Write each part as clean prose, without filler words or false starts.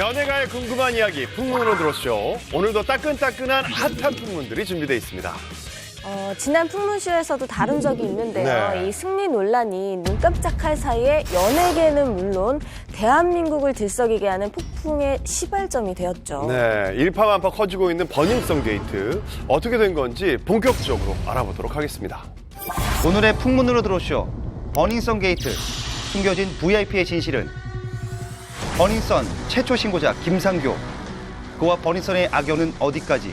연예가의 궁금한 이야기 풍문으로 들었죠. 오늘도 따끈따끈한 핫한 풍문들이 준비되어 있습니다. 지난 풍문쇼에서도 다룬 적이 있는데요. 네. 이 승리 논란이 눈 깜짝할 사이에 연예계는 물론 대한민국을 들썩이게 하는 폭풍의 시발점이 되었죠. 네, 일파만파 커지고 있는 버닝썬 게이트. 어떻게 된 건지 본격적으로 알아보도록 하겠습니다. 오늘의 풍문으로 들어오쇼. 버닝썬 게이트. 숨겨진 VIP의 진실은 버닝썬 최초 신고자 김상교. 그와 버닝썬의 악연은 어디까지?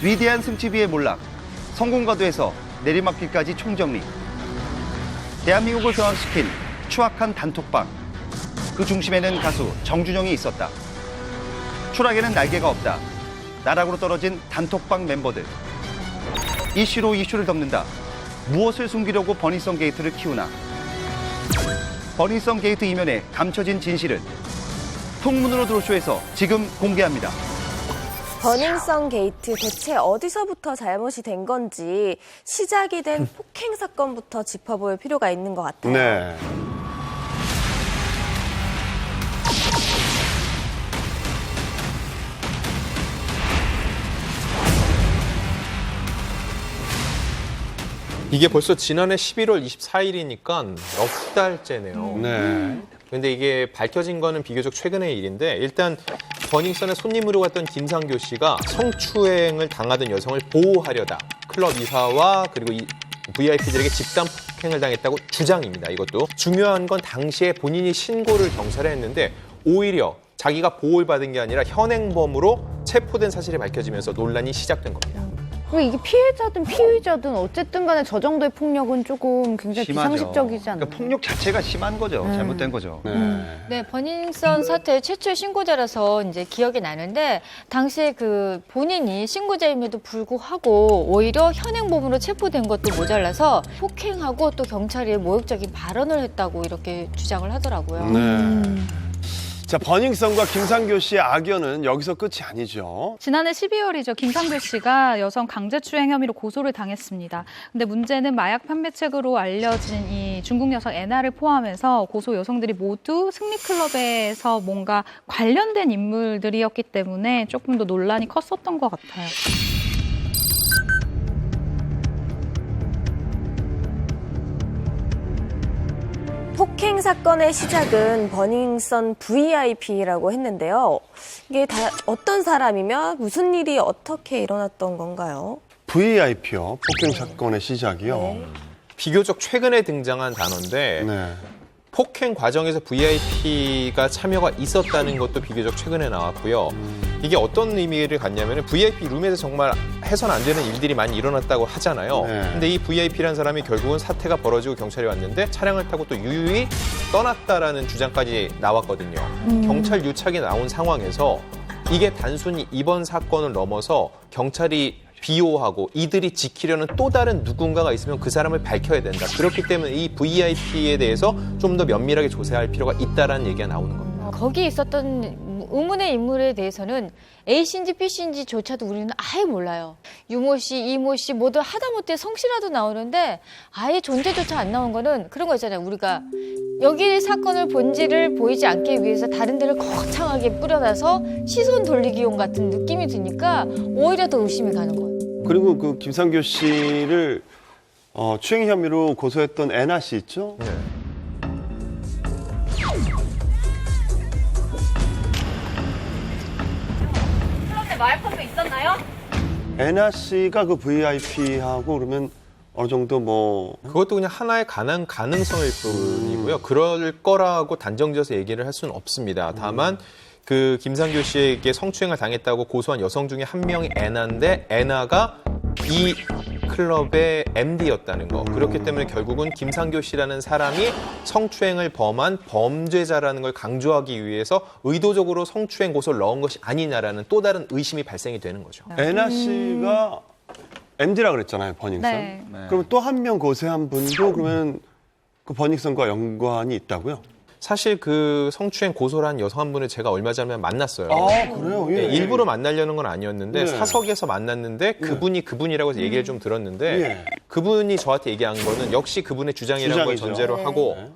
위대한 승치비의 몰락. 성공가도에서 내리막길까지 총정리. 대한민국을 경악시킨 추악한 단톡방. 그 중심에는 가수 정준영이 있었다. 추락에는 날개가 없다. 나락으로 떨어진 단톡방 멤버들. 이슈로 이슈를 덮는다. 무엇을 숨기려고 버닝썬 게이트를 키우나? 버닝썬 게이트 이면에 감춰진 진실은 풍문으로 들어쇼에서 지금 공개합니다. 버닝썬 게이트 대체 어디서부터 잘못이 된 건지 시작이 된 폭행 사건부터 짚어볼 필요가 있는 것 같아요. 네. 이게 벌써 지난해 11월 24일이니까 넉 달째네요. 네. 근데 이게 밝혀진 거는 비교적 최근의 일인데 일단 버닝썬에 손님으로 갔던 김상교 씨가 성추행을 당하던 여성을 보호하려다 클럽 이사와 그리고 이 VIP들에게 집단 폭행을 당했다고 주장입니다. 이것도 중요한 건 당시에 본인이 신고를 경찰에 했는데 오히려 자기가 보호를 받은 게 아니라 현행범으로 체포된 사실이 밝혀지면서 논란이 시작된 겁니다. 이게 피해자든 피의자든 어쨌든 간에 저 정도의 폭력은 조금 굉장히 심하죠. 비상식적이지 않나요? 그러니까 폭력 자체가 심한 거죠. 잘못된 거죠. 네, 버닝썬 사태 최초의 신고자라서 이제 기억이 나는데 당시에 그 본인이 신고자임에도 불구하고 오히려 현행범으로 체포된 것도 모자라서 폭행하고 또 경찰에 모욕적인 발언을 했다고 이렇게 주장을 하더라고요. 네. 자, 버닝썬과 김상교 씨의 악연은 여기서 끝이 아니죠. 지난해 12월이죠. 김상교 씨가 여성 강제추행 혐의로 고소를 당했습니다. 근데 문제는 마약 판매책으로 알려진 이 중국 여성 애나를 포함해서 고소 여성들이 모두 승리클럽에서 뭔가 관련된 인물들이었기 때문에 조금 더 논란이 컸었던 것 같아요. 폭행 사건의 시작은 버닝썬 VIP라고 했는데요. 이게 다 어떤 사람이며 무슨 일이 어떻게 일어났던 건가요? VIP요. 폭행 사건의 시작이요. 비교적 최근에 등장한 단어인데 네. 폭행 과정에서 VIP가 참여가 있었다는 것도 비교적 최근에 나왔고요. 이게 어떤 의미를 갖냐면 VIP 룸에서 정말 해서는 안 되는 일들이 많이 일어났다고 하잖아요. 네. 근데 이 VIP라는 사람이 결국은 사태가 벌어지고 경찰이 왔는데 차량을 타고 또 유유히 떠났다라는 주장까지 나왔거든요. 경찰 유착이 나온 상황에서 이게 단순히 이번 사건을 넘어서 경찰이 비호하고 이들이 지키려는 또 다른 누군가가 있으면 그 사람을 밝혀야 된다. 그렇기 때문에 이 VIP에 대해서 좀 더 면밀하게 조사할 필요가 있다라는 얘기가 나오는 겁니다. 거기 있었던 의문의 인물에 대해서는 A씨인지 B씨인지조차도 우리는 아예 몰라요. 유모 씨, 이모 씨 모두 하다못해 성씨라도 나오는데 아예 존재조차 안 나온 거는 그런 거 있잖아요. 우리가 여기 사건을 본질을 보이지 않기 위해서 다른 데를 거창하게 뿌려놔서 시선 돌리기용 같은 느낌이 드니까 오히려 더 의심이 가는 거예요. 그리고 그 김상교 씨를 추행 혐의로 고소했던 애나 씨 있죠? 네. 그런데 마약판도 있었나요? 애나 씨가 그 VIP하고 그러면 어느 정도 뭐 그것도 그냥 하나의 가능성일 뿐이고요. 그럴 거라고 단정지어서 얘기를 할 수는 없습니다. 다만 그 김상교 씨에게 성추행을 당했다고 고소한 여성 중에 한 명이 애나인데 애나가 이 클럽의 MD였다는 거. 그렇기 때문에 결국은 김상교 씨라는 사람이 성추행을 범한 범죄자라는 걸 강조하기 위해서 의도적으로 성추행 고소를 넣은 것이 아니냐라는 또 다른 의심이 발생이 되는 거죠. 애나 씨가 MD라 그랬잖아요, 버닝썬. 네. 그럼 또 한 명 고소한 분도 그러면 그 버닝썬과 연관이 있다고요? 사실 그 성추행 고소를 한 여성 한 분을 제가 얼마 전에 만났어요. 아, 그래요? 예. 네, 일부러 만나려는 건 아니었는데 예. 사석에서 만났는데 그분이 그분이라고 해서 얘기를 좀 들었는데 예. 그분이 저한테 얘기한 거는 역시 그분의 주장이라는 걸 주장이죠. 전제로 하고 네.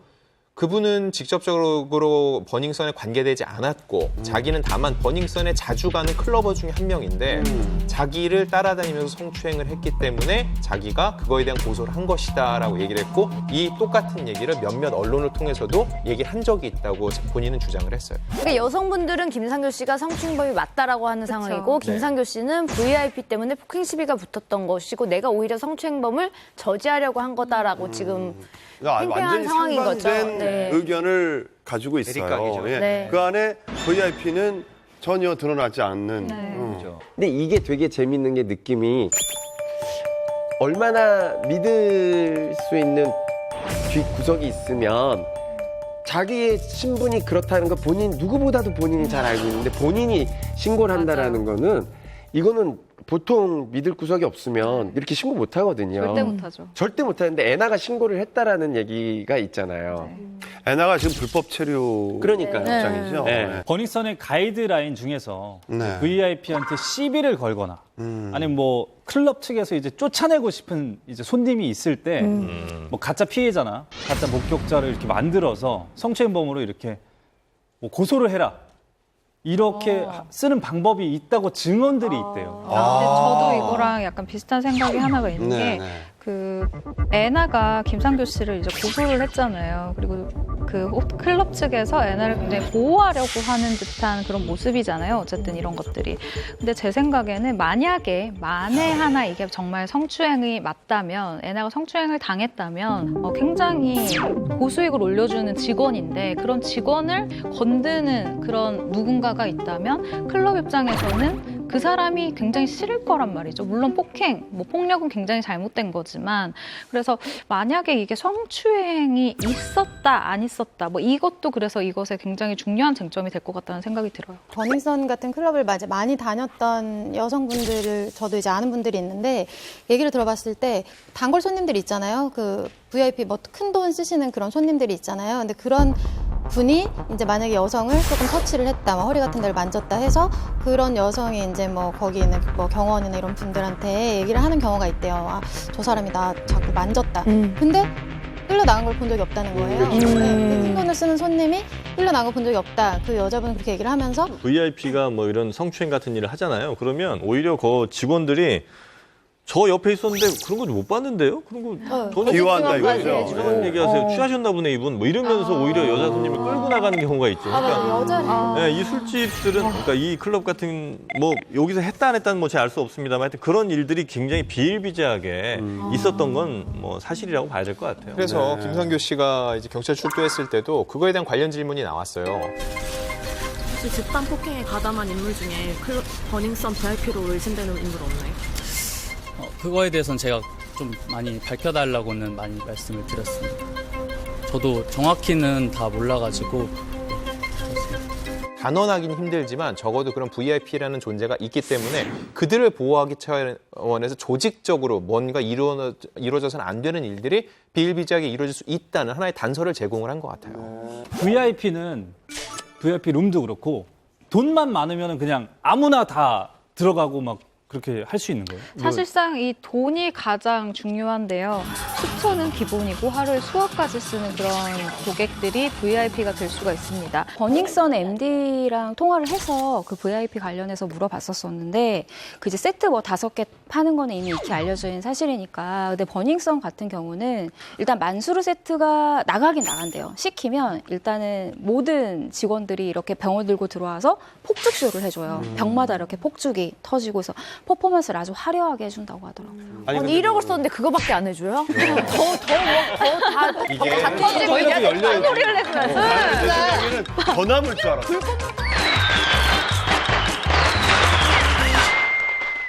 그분은 직접적으로 버닝썬에 관계되지 않았고 자기는 다만 버닝썬에 자주 가는 클러버 중에 한 명인데 자기를 따라다니면서 성추행을 했기 때문에 자기가 그거에 대한 고소를 한 것이다라고 얘기를 했고 이 똑같은 얘기를 몇몇 언론을 통해서도 얘기를 한 적이 있다고 본인은 주장을 했어요. 그러니까 여성분들은 김상교 씨가 성추행범이 맞다라고 하는 상황이고 김상교 씨는 VIP 때문에 폭행 시비가 붙었던 것이고 내가 오히려 성추행범을 저지하려고 한 거다라고 지금 팽팽한 완전히 상황인 거죠. 상반된 네. 의견을 가지고 있어요. 대립각이죠. 예. 네. 그 안에 VIP는 전혀 드러나지 않는. 근데 이게 되게 재밌는 게 느낌이 얼마나 믿을 수 있는 뒷구석이 있으면 자기의 신분이 그렇다는 거 본인 누구보다도 본인이 잘 알고 있는데 본인이 신고를 한다라는 거는 이거는 보통 믿을 구석이 없으면 이렇게 신고 못 하거든요. 절대 못하죠. 절대 못 하는데 애나가 신고를 했다라는 얘기가 있잖아요. 애나가 지금 불법 체류 그러니까요. 입장이죠. 네. 네. 버닝썬의 가이드라인 중에서 네. VIP한테 시비를 걸거나 아니면 뭐 클럽 측에서 이제 쫓아내고 싶은 이제 손님이 있을 때 뭐 가짜 피해자나 가짜 목격자를 이렇게 만들어서 성추행범으로 이렇게 뭐 고소를 해라. 이렇게 쓰는 방법이 있다고 증언들이 있대요. 근데 저도 이거랑 약간 비슷한 생각이 하나가 있는 네, 게 네. 그 애나가 김상교 씨를 이제 고소를 했잖아요. 그리고 그 클럽 측에서 애나를 굉장히 보호하려고 하는 듯한 그런 모습이잖아요. 어쨌든 이런 것들이. 근데 제 생각에는 만약에 만에 하나 이게 정말 성추행이 맞다면 애나가 성추행을 당했다면 굉장히 고수익을 올려주는 직원인데 그런 직원을 건드는 그런 누군가가 있다면 클럽 입장에서는 그 사람이 굉장히 싫을 거란 말이죠. 물론 폭행, 뭐 폭력은 굉장히 잘못된 거지만 그래서 만약에 이게 성추행이 있었다 안 있었다 뭐 이것도 그래서 이것에 굉장히 중요한 쟁점이 될 것 같다는 생각이 들어요. 버닝썬 같은 클럽을 많이 다녔던 여성분들을 저도 이제 아는 분들이 있는데 얘기를 들어봤을 때 단골 손님들 있잖아요. 그 VIP 뭐 큰 돈 쓰시는 그런 손님들이 있잖아요. 근데 그런 분이 이제 만약에 여성을 조금 터치를 했다, 뭐 허리 같은 데를 만졌다 해서 그런 여성이 이제 뭐 거기 있는 뭐 경호원이나 이런 분들한테 얘기를 하는 경우가 있대요. 아, 저 사람이 나 자꾸 만졌다. 근데 끌려 나간 걸 본 적이 없다는 거예요. 큰 돈을 쓰는 손님이 끌려 나간 걸 본 적이 없다. 그 여자분은 그렇게 얘기를 하면서 VIP가 뭐 이런 성추행 같은 일을 하잖아요. 그러면 오히려 그 직원들이 저 옆에 있었는데 그런 거 못 봤는데요? 그런 거 전혀 비호한다 이거죠. 이상한 얘기하세요. 취하셨나 보네 이분. 뭐 이러면서 오히려 여자 손님을 끌고 나가는 경우가 있죠. 그러니까 여자 네, 이 술집들은 그러니까 이 클럽 같은 뭐 여기서 했다 안 했다는 뭐 제가 알 수 없습니다만 하여튼 그런 일들이 굉장히 비일비재하게 있었던 건 뭐 사실이라고 봐야 될 것 같아요. 그래서 김상교 씨가 이제 경찰 출두했을 때도 그거에 대한 관련 질문이 나왔어요. 혹시 집단 폭행에 가담한 인물 중에 버닝썬 VIP로 의심되는 인물 없나요? 그거에 대해서는 제가 좀 많이 밝혀달라고는 많이 말씀을 드렸습니다. 저도 정확히는 다 몰라가지고 단언하긴 힘들지만 적어도 그런 VIP라는 존재가 있기 때문에 그들을 보호하기 차원에서 조직적으로 뭔가 이루어져서는 안 되는 일들이 비일비재하게 이루어질 수 있다는 하나의 단서를 제공을 한 것 같아요. VIP는 VIP 룸도 그렇고 돈만 많으면 그냥 아무나 다 들어가고 막 그렇게 할 수 있는 거예요? 사실상 이 돈이 가장 중요한데요. 숙소는 기본이고 하루에 수억 가지 쓰는 그런 고객들이 VIP가 될 수가 있습니다. 버닝썬 MD랑 통화를 해서 그 VIP 관련해서 물어봤었었는데 그 이제 세트 뭐 5개 파는 거는 이미 익히 알려져 있는 사실이니까. 근데 버닝썬 같은 경우는 일단 만수르 세트가 나가긴 나간대요. 시키면 일단은 모든 직원들이 이렇게 병을 들고 들어와서 폭죽쇼를 해줘요. 병마다 이렇게 폭죽이 터지고 해서 퍼포먼스를 아주 화려하게 해준다고 하더라고요. 아니 1억을 썼는데 그거밖에 안 해줘요? 더다 터지고 이제 소리를 내면서 더 남을 줄 알았어.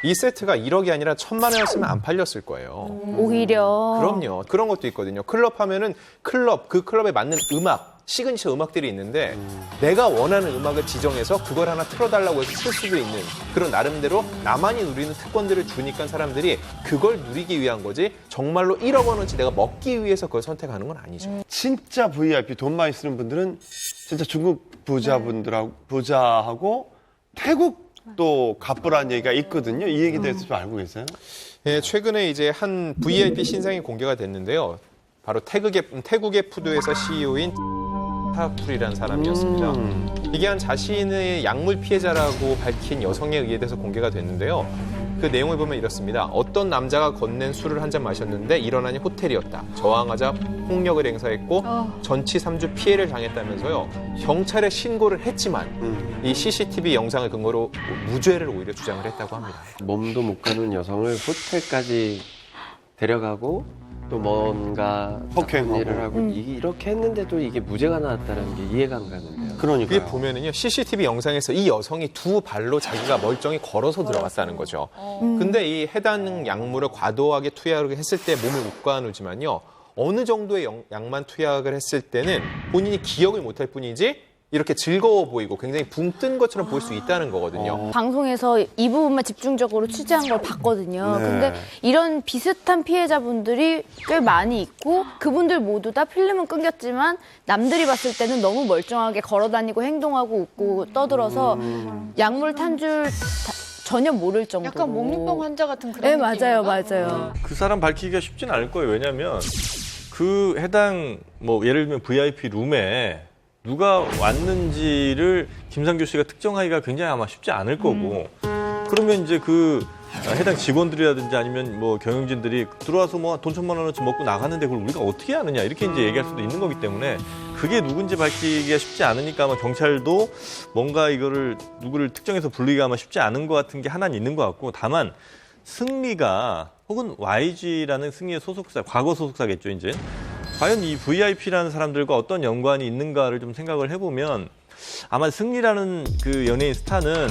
이 세트가 1억이 아니라 1,000만 원이었으면 안 팔렸을 거예요. 오히려 그럼요. 그런 것도 있거든요. 클럽 하면은 그 클럽에 맞는 음악, 시그니처 음악들이 있는데 내가 원하는 음악을 지정해서 그걸 하나 틀어달라고 해서 틀 수도 있는 그런 나름대로 나만이 누리는 특권들을 주니까 사람들이 그걸 누리기 위한 거지 정말로 1억 원어치 내가 먹기 위해서 그걸 선택하는 건 아니죠. 진짜 VIP 돈 많이 쓰는 분들은 진짜 중국 부자하고 태국 또 갑부라는 얘기가 있거든요. 이 얘기에 대해서 좀 알고 계세요? 예, 최근에 이제 한 VIP 신상이 공개가 됐는데요. 바로 태국의 푸드에서 CEO인 파풀이라는 사람이었습니다. 이게 한 자신의 약물 피해자라고 밝힌 여성에 의해서 공개가 됐는데요. 그 내용을 보면 이렇습니다. 어떤 남자가 건넨 술을 한 잔 마셨는데 일어나니 호텔이었다. 저항하자 폭력을 행사했고 전치 3주 피해를 당했다면서요. 경찰에 신고를 했지만 이 CCTV 영상을 근거로 무죄를 오히려 주장을 했다고 합니다. 몸도 못 가는 여성을 호텔까지 데려가고 또 뭔가 폭행하고. 일을 하고 이렇게 했는데도 이게 무죄가 나왔다는 게 이해가 안 가는데요. 그러니까요. 그게 보면은요, CCTV 영상에서 이 여성이 두 발로 자기가 멀쩡히 걸어서 들어갔다는 거죠. 근데 이 해당 약물을 과도하게 투약을 했을 때 몸을 웃가누지만요, 어느 정도의 약만 투약을 했을 때는 본인이 기억을 못할 뿐이지 이렇게 즐거워 보이고 굉장히 붕 뜬 것처럼 보일 수 있다는 거거든요. 방송에서 이 부분만 집중적으로 취재한 걸 봤거든요. 네. 근데 이런 비슷한 피해자분들이 꽤 많이 있고 그분들 모두 다 필름은 끊겼지만 남들이 봤을 때는 너무 멀쩡하게 걸어다니고 행동하고 웃고 떠들어서 약물 탄 줄 전혀 모를 정도로. 약간 목류병 환자 같은 그런 네, 느낌인가? 맞아요. 그 사람 밝히기가 쉽진 않을 거예요. 왜냐하면 그 해당 뭐 예를 들면 VIP 룸에 누가 왔는지를 김상규 씨가 특정하기가 굉장히 아마 쉽지 않을 거고 그러면 이제 그 해당 직원들이라든지 아니면 뭐 경영진들이 들어와서 뭐 돈 1,000만 원어치 먹고 나갔는데 그걸 우리가 어떻게 아느냐 이렇게 이제 얘기할 수도 있는 거기 때문에 그게 누군지 밝히기가 쉽지 않으니까 아마 경찰도 뭔가 이거를 누구를 특정해서 부르기가 아마 쉽지 않은 것 같은 게 하나는 있는 것 같고 다만 승리가 혹은 YG라는 승리의 소속사, 과거 소속사겠죠 이제 과연 이 VIP라는 사람들과 어떤 연관이 있는가를 좀 생각을 해보면 아마 승리라는 그 연예인 스타는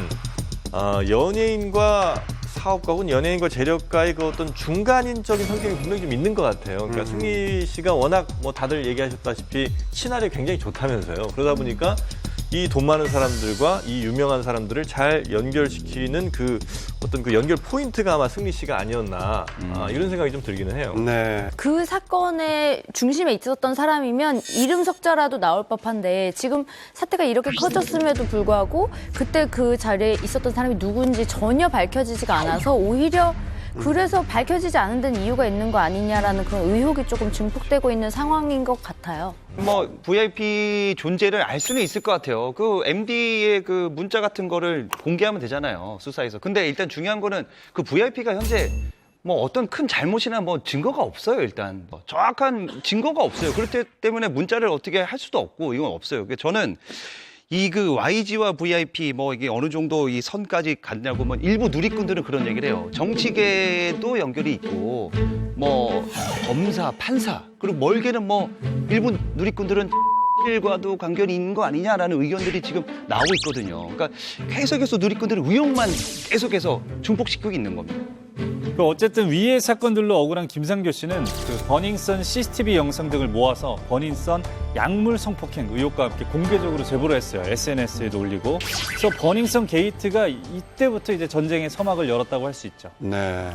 연예인과 사업가 혹은 연예인과 재력가의 그 어떤 중간인적인 성격이 분명히 좀 있는 것 같아요. 그러니까 승리 씨가 워낙 뭐 다들 얘기하셨다시피 친화력이 굉장히 좋다면서요. 그러다 보니까 이 돈 많은 사람들과 이 유명한 사람들을 잘 연결시키는 그 어떤 그 연결 포인트가 아마 승리 씨가 아니었나 이런 생각이 좀 들기는 해요. 네. 그 사건의 중심에 있었던 사람이면 이름 석자라도 나올 법한데 지금 사태가 이렇게 커졌음에도 불구하고 그때 그 자리에 있었던 사람이 누군지 전혀 밝혀지지가 않아서 오히려 그래서 밝혀지지 않은 데는 이유가 있는 거 아니냐라는 그런 의혹이 조금 증폭되고 있는 상황인 것 같아요. 뭐 VIP 존재를 알 수는 있을 것 같아요. 그 MD의 그 문자 같은 거를 공개하면 되잖아요. 수사에서. 근데 일단 중요한 거는 그 VIP가 현재 뭐 어떤 큰 잘못이나 뭐 증거가 없어요. 일단 뭐 정확한 증거가 없어요. 그렇기 때문에 문자를 어떻게 할 수도 없고 이건 없어요. 저는 이 그 YG와 VIP 뭐 이게 어느 정도 이 선까지 갔냐고 뭐 일부 누리꾼들은 그런 얘기를 해요. 정치계도 연결이 있고 뭐 검사, 판사 그리고 멀게는 뭐 일부 누리꾼들은 일과도 관련이 있는 거 아니냐라는 의견들이 지금 나오고 있거든요. 그러니까 계속해서 누리꾼들은 의혹만 계속해서 중폭시키고 있는 겁니다. 어쨌든 위의 사건들로 억울한 김상규 씨는 그 버닝썬 CCTV 영상 등을 모아서 버닝썬 약물 성폭행 의혹과 함께 공개적으로 제보를 했어요. SNS에도 올리고. 그래서 버닝썬 게이트가 이때부터 이제 전쟁의 서막을 열었다고 할 수 있죠. 네.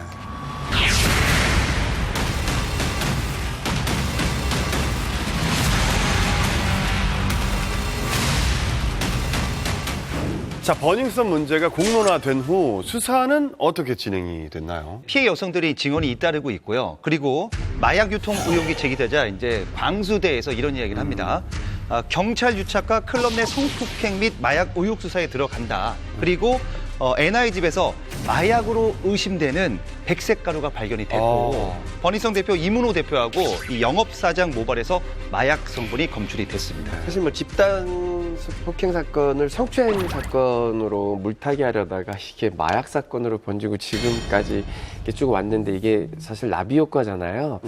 자, 버닝썬 문제가 공론화된 후 수사는 어떻게 진행이 됐나요? 피해 여성들이 증언이 잇따르고 있고요. 그리고 마약 유통 의혹이 제기되자 이제 광수대에서 이런 이야기를 합니다. 경찰 유착과 클럽 내 성폭행 및 마약 의혹 수사에 들어간다. 그리고 NI 집에서 마약으로 의심되는 백색 가루가 발견이 됐고 버닝썬 대표 이문호 대표하고 이 영업사장 모발에서 마약 성분이 검출이 됐습니다. 사실 뭐 집단 폭행 사건을 성추행 사건으로 물타기 하려다가 이게 마약 사건으로 번지고 지금까지 이렇게 쭉 왔는데 이게 사실 나비 효과잖아요.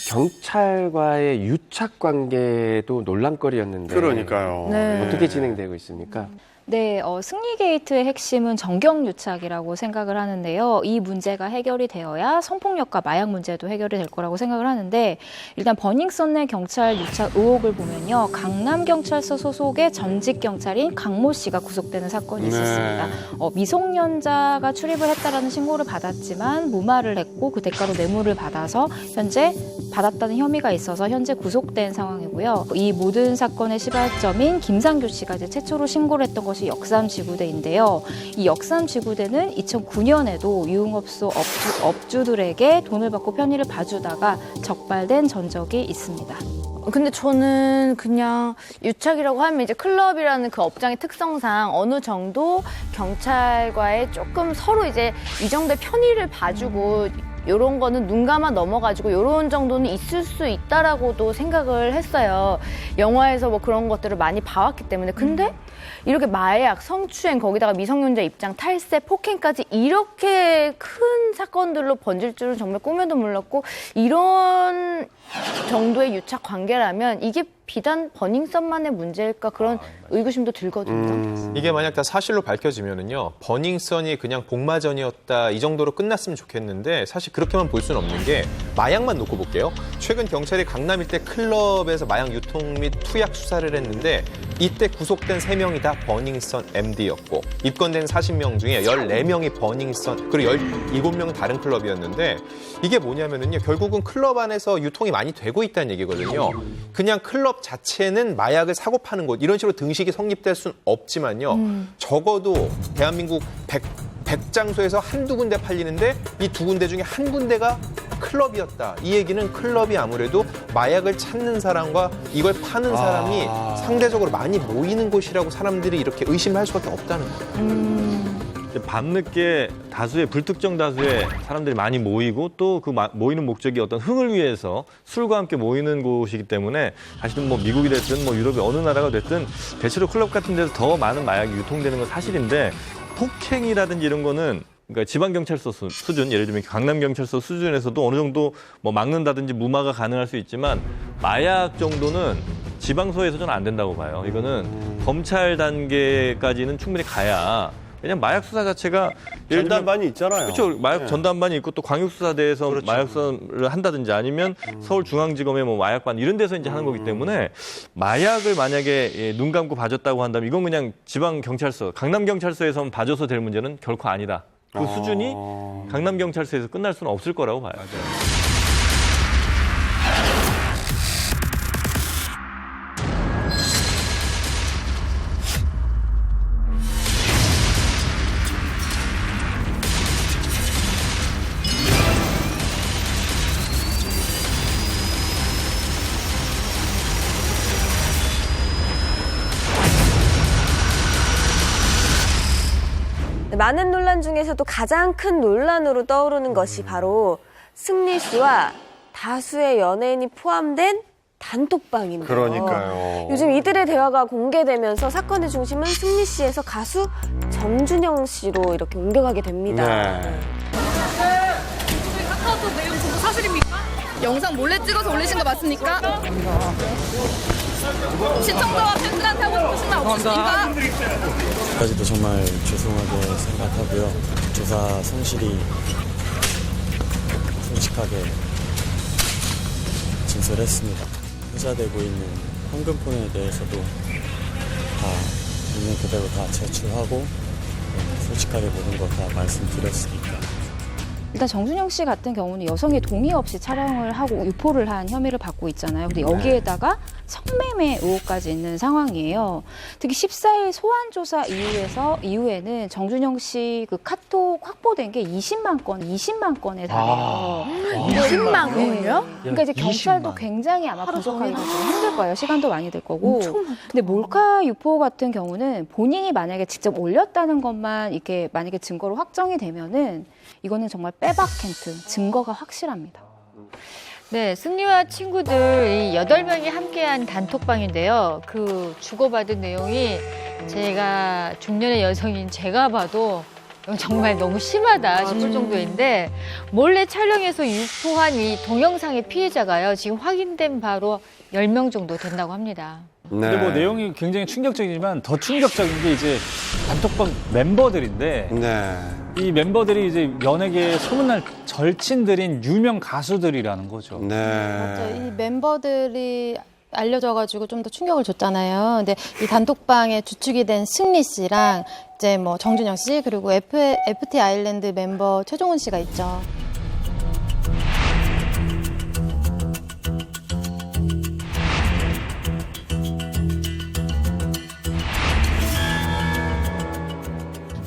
경찰과의 유착 관계도 논란거리였는데 그러니까요. 네. 어떻게 진행되고 있습니까? 네, 승리 게이트의 핵심은 정경 유착이라고 생각을 하는데요. 이 문제가 해결이 되어야 성폭력과 마약 문제도 해결이 될 거라고 생각을 하는데 일단 버닝썬 내 경찰 유착 의혹을 보면요. 강남경찰서 소속의 전직 경찰인 강모 씨가 구속되는 사건이 있었습니다. 미성년자가 출입을 했다라는 신고를 받았지만 무마를 했고 그 대가로 뇌물을 받아서 현재 받았다는 혐의가 있어서 현재 구속된 상황이고요. 이 모든 사건의 시발점인 김상규 씨가 이제 최초로 신고를 했던 것이 역삼지구대인데요. 이 역삼지구대는 2009년에도 유흥업소 업주들에게 돈을 받고 편의를 봐주다가 적발된 전적이 있습니다. 근데 저는 그냥 유착이라고 하면 이제 클럽이라는 그 업장의 특성상 어느 정도 경찰과의 조금 서로 이제 이 정도의 편의를 봐주고 요런 거는 눈 감아 넘어가지고 요런 정도는 있을 수 있다라고도 생각을 했어요. 영화에서 뭐 그런 것들을 많이 봐왔기 때문에. 근데 이렇게 마약, 성추행, 거기다가 미성년자 입장, 탈세, 폭행까지 이렇게 큰 사건들로 번질 줄은 정말 꿈에도 몰랐고, 이런 정도의 유착 관계라면 이게 비단 버닝썬만의 문제일까 그런 의구심도 들거든요. 이게 만약 다 사실로 밝혀지면은요, 버닝썬이 그냥 복마전이었다 이 정도로 끝났으면 좋겠는데 사실 그렇게만 볼 수는 없는 게 마약만 놓고 볼게요. 최근 경찰이 강남 일대 클럽에서 마약 유통 및 투약 수사를 했는데 이때 구속된 3명이 다 버닝썬 MD였고 입건된 40명 중에 14명이 버닝썬 그리고 17명은 다른 클럽이었는데 이게 뭐냐면은요, 결국은 클럽 안에서 유통이 많이 되고 있다는 얘기거든요. 그냥 클럽 자체는 마약을 사고 파는 곳 이런 식으로 등식이 성립될 수는 없지만요. 적어도 대한민국 100장소에서 한두 군데 팔리는데 이 두 군데 중에 한 군데가 클럽이었다. 이 얘기는 클럽이 아무래도 마약을 찾는 사람과 이걸 파는 사람이 상대적으로 많이 모이는 곳이라고 사람들이 이렇게 의심할 수밖에 없다는 거예요. 밤늦게 불특정 다수의 사람들이 많이 모이고 또 그 모이는 목적이 어떤 흥을 위해서 술과 함께 모이는 곳이기 때문에 사실은 뭐 미국이 됐든 뭐 유럽의 어느 나라가 됐든 대체로 클럽 같은 데서 더 많은 마약이 유통되는 건 사실인데 폭행이라든지 이런 거는 그러니까 지방경찰서 수준, 예를 들면 강남경찰서 수준에서도 어느 정도 뭐 막는다든지 무마가 가능할 수 있지만 마약 정도는 지방서에서는 안 된다고 봐요. 이거는 검찰 단계까지는 충분히 가야 왜냐면 마약 수사 자체가 전담반이 있잖아요. 그렇죠. 마약 전담반이 있고 또 광역수사대에서 그렇죠. 마약 수사를 한다든지 아니면 서울중앙지검의 뭐 마약반 이런 데서 이제 하는 거기 때문에 마약을 만약에 눈 감고 봐줬다고 한다면 이건 그냥 지방경찰서, 강남경찰서에서만 봐줘서 될 문제는 결코 아니다. 그 수준이 강남경찰서에서 끝날 수는 없을 거라고 봐요. 맞아요. 많은 논란 중에서도 가장 큰 논란으로 떠오르는 것이 바로 승리 씨와 다수의 연예인이 포함된 단톡방인데요. 그러니까요. 요즘 이들의 대화가 공개되면서 사건의 중심은 승리 씨에서 가수 정준영 씨로 이렇게 옮겨가게 됩니다. 네. 카카오톡 내용 전부 사실입니까? 영상 몰래 찍어서 올리신 거 맞습니까? 시청자와 팬들한테 하고 싶으신 말 없으십니까? 까지도 정말 죄송하게 생각하고요. 조사 성실히 솔직하게 진술했습니다. 회자되고 있는 황금폰에 대해서도 다 있는 그대로 다 제출하고 솔직하게 모든 거 다 말씀드렸으니까. 일단 정준영 씨 같은 경우는 여성의 동의 없이 촬영을 하고 유포를 한 혐의를 받고 있잖아요. 근데 여기에다가 성매매 의혹까지 있는 상황이에요. 특히 14일 소환 조사 이후에는 정준영 씨 그 카톡 확보된 게 20만 건에 달해요. 20만 건이요? 그러니까 이제 경찰도 굉장히 아마 분석하기가 좀 힘들 거예요. 시간도 많이 들 거고. 근데 몰카 유포 같은 경우는 본인이 만약에 직접 올렸다는 것만 이렇게 만약에 증거로 확정이 되면은 이거는 정말 빼박 캠프 증거가 확실합니다. 네, 승리와 친구들 이 8명이 함께한 단톡방인데요. 그 주고받은 내용이 제가 중년의 여성인 제가 봐도 정말 너무 심하다 싶을 정도인데 몰래 촬영해서 유포한 이 동영상의 피해자가요. 지금 확인된 바로 10명 정도 된다고 합니다. 근데 뭐 내용이 굉장히 충격적이지만 더 충격적인 게 이제 단톡방 멤버들인데 이 멤버들이 이제 연예계에 소문날 절친들인 유명 가수들이라는 거죠. 맞죠. 이 멤버들이 알려져가지고 좀 더 충격을 줬잖아요. 근데 이 단톡방에 주축이 된 승리 씨랑 이제 뭐 정준영 씨 그리고 FT 아일랜드 멤버 최종훈 씨가 있죠.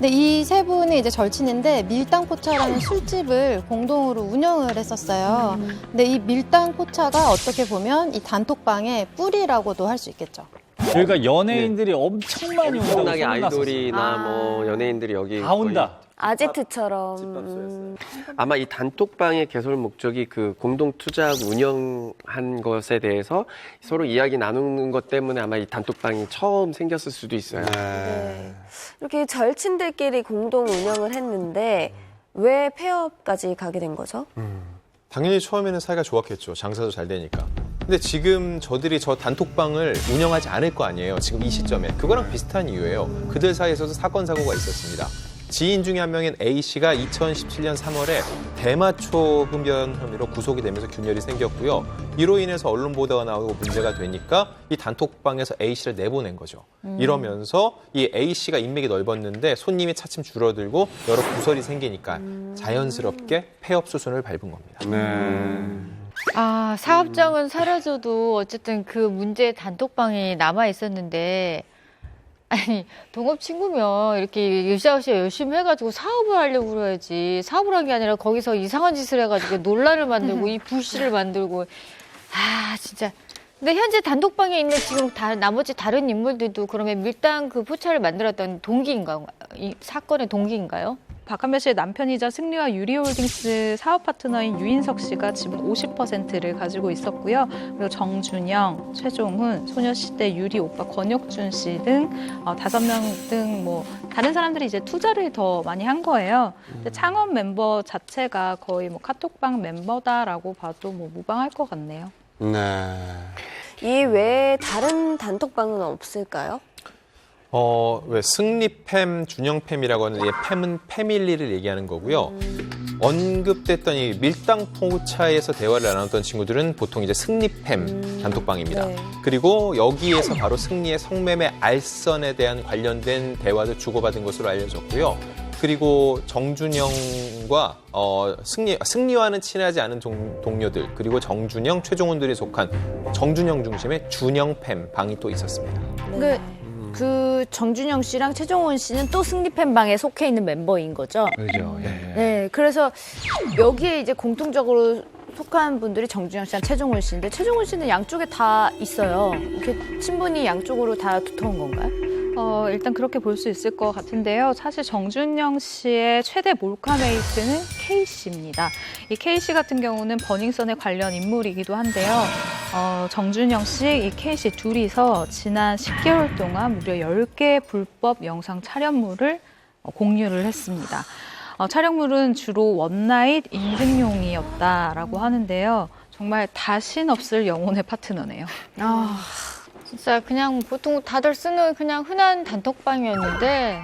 근데 이 세 분이 이제 절친인데 밀당포차라는 술집을 공동으로 운영을 했었어요. 근데 이 밀당포차가 어떻게 보면 이 단톡방의 뿌리라고도 할 수 있겠죠. 그러니까 연예인들이 엄청 많이 온다고 엄청나게 소문났었어요. 아이돌이나 뭐 연예인들이 여기 다 온다. 아지트처럼. 아마 이 단톡방의 개설 목적이 그 공동 투자 운영한 것에 대해서 서로 이야기 나누는 것 때문에 아마 이 단톡방이 처음 생겼을 수도 있어요. 네. 이렇게 절친들끼리 공동 운영을 했는데 왜 폐업까지 가게 된 거죠? 당연히 처음에는 사이가 좋았겠죠. 장사도 잘 되니까. 근데 지금 저들이 저 단톡방을 운영하지 않을 거 아니에요. 지금 이 시점에. 그거랑 비슷한 이유예요. 그들 사이에서도 사건, 사고가 있었습니다. 지인 중에 한 명인 A씨가 2017년 3월에 대마초 흡연 혐의로 구속이 되면서 균열이 생겼고요. 이로 인해서 언론 보도가 나오고 문제가 되니까 이 단톡방에서 A씨를 내보낸 거죠. 이러면서 이 A씨가 인맥이 넓었는데 손님이 차츰 줄어들고 여러 구설이 생기니까 자연스럽게 폐업 수순을 밟은 겁니다. 아, 사업장은 사라져도 어쨌든 그 문제의 단톡방이 남아 있었는데, 아니, 동업 친구면 이렇게 유시아웃이 열심히 해가지고 사업을 하려고 그래야지. 사업을 한 게 아니라 거기서 이상한 짓을 해가지고 논란을 만들고 이 불씨를 만들고. 아, 진짜. 근데 현재 단톡방에 있는 지금 나머지 다른 인물들도 그러면 밀당 그 포차를 만들었던 동기인가요? 이 사건의 동기인가요? 박한별 씨의 남편이자 승리와 유리홀딩스 사업 파트너인 유인석 씨가 지분 50%를 가지고 있었고요. 그리고 정준영, 최종훈, 소녀시대 유리 오빠 권혁준 씨 등 5명 등 뭐 다른 사람들이 이제 투자를 더 많이 한 거예요. 근데 창업 멤버 자체가 거의 뭐 카톡방 멤버다라고 봐도 뭐 무방할 것 같네요. 네. 이 외에 다른 단톡방은 없을까요? 왜 승리팸, 준영팸이라고 하는 이 팸은 패밀리를 얘기하는 거고요. 언급됐던 이 밀당포차에서 대화를 나눴던 친구들은 보통 이제 승리팸 단톡방입니다. 네. 그리고 여기에서 바로 승리의 성매매 알선에 대한 관련된 대화도 주고받은 것으로 알려졌고요. 그리고 정준영과 승리와는 친하지 않은 동료들, 그리고 정준영, 최종훈들이 속한 정준영 중심의 준영팸 방이 또 있었습니다. 네. 그 정준영 씨랑 최종훈 씨는 또 승리팸 방에 속해 있는 멤버인 거죠. 그렇죠. 예. 네, 그래서 여기에 이제 공통적으로 속한 분들이 정준영 씨랑 최종훈 씨인데 최종훈 씨는 양쪽에 다 있어요. 이렇게 친분이 양쪽으로 다 두터운 건가요? 일단 그렇게 볼 수 있을 것 같은데요. 사실 정준영 씨의 최대 몰카메이트는 K씨입니다. 이 K씨 같은 경우는 버닝썬의 관련 인물이기도 한데요. 정준영 씨, 이 K씨 둘이서 지난 10개월 동안 무려 10개의 불법 영상 촬영물을 공유를 했습니다. 촬영물은 주로 원나잇 인증용이었다라고 하는데요. 정말 다신 없을 영혼의 파트너네요. 진짜 그냥 보통 다들 쓰는 그냥 흔한 단톡방이었는데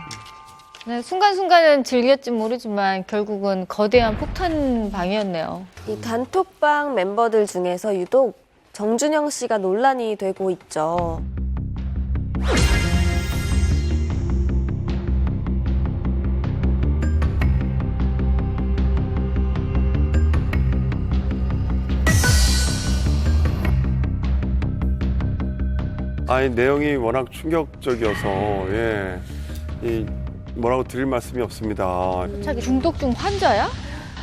그냥 순간순간은 즐겼지 모르지만 결국은 거대한 폭탄방이었네요. 이 단톡방 멤버들 중에서 유독 정준영 씨가 논란이 되고 있죠. 아니 내용이 워낙 충격적이어서 뭐라고 드릴 말씀이 없습니다. 자기 중독증 환자야?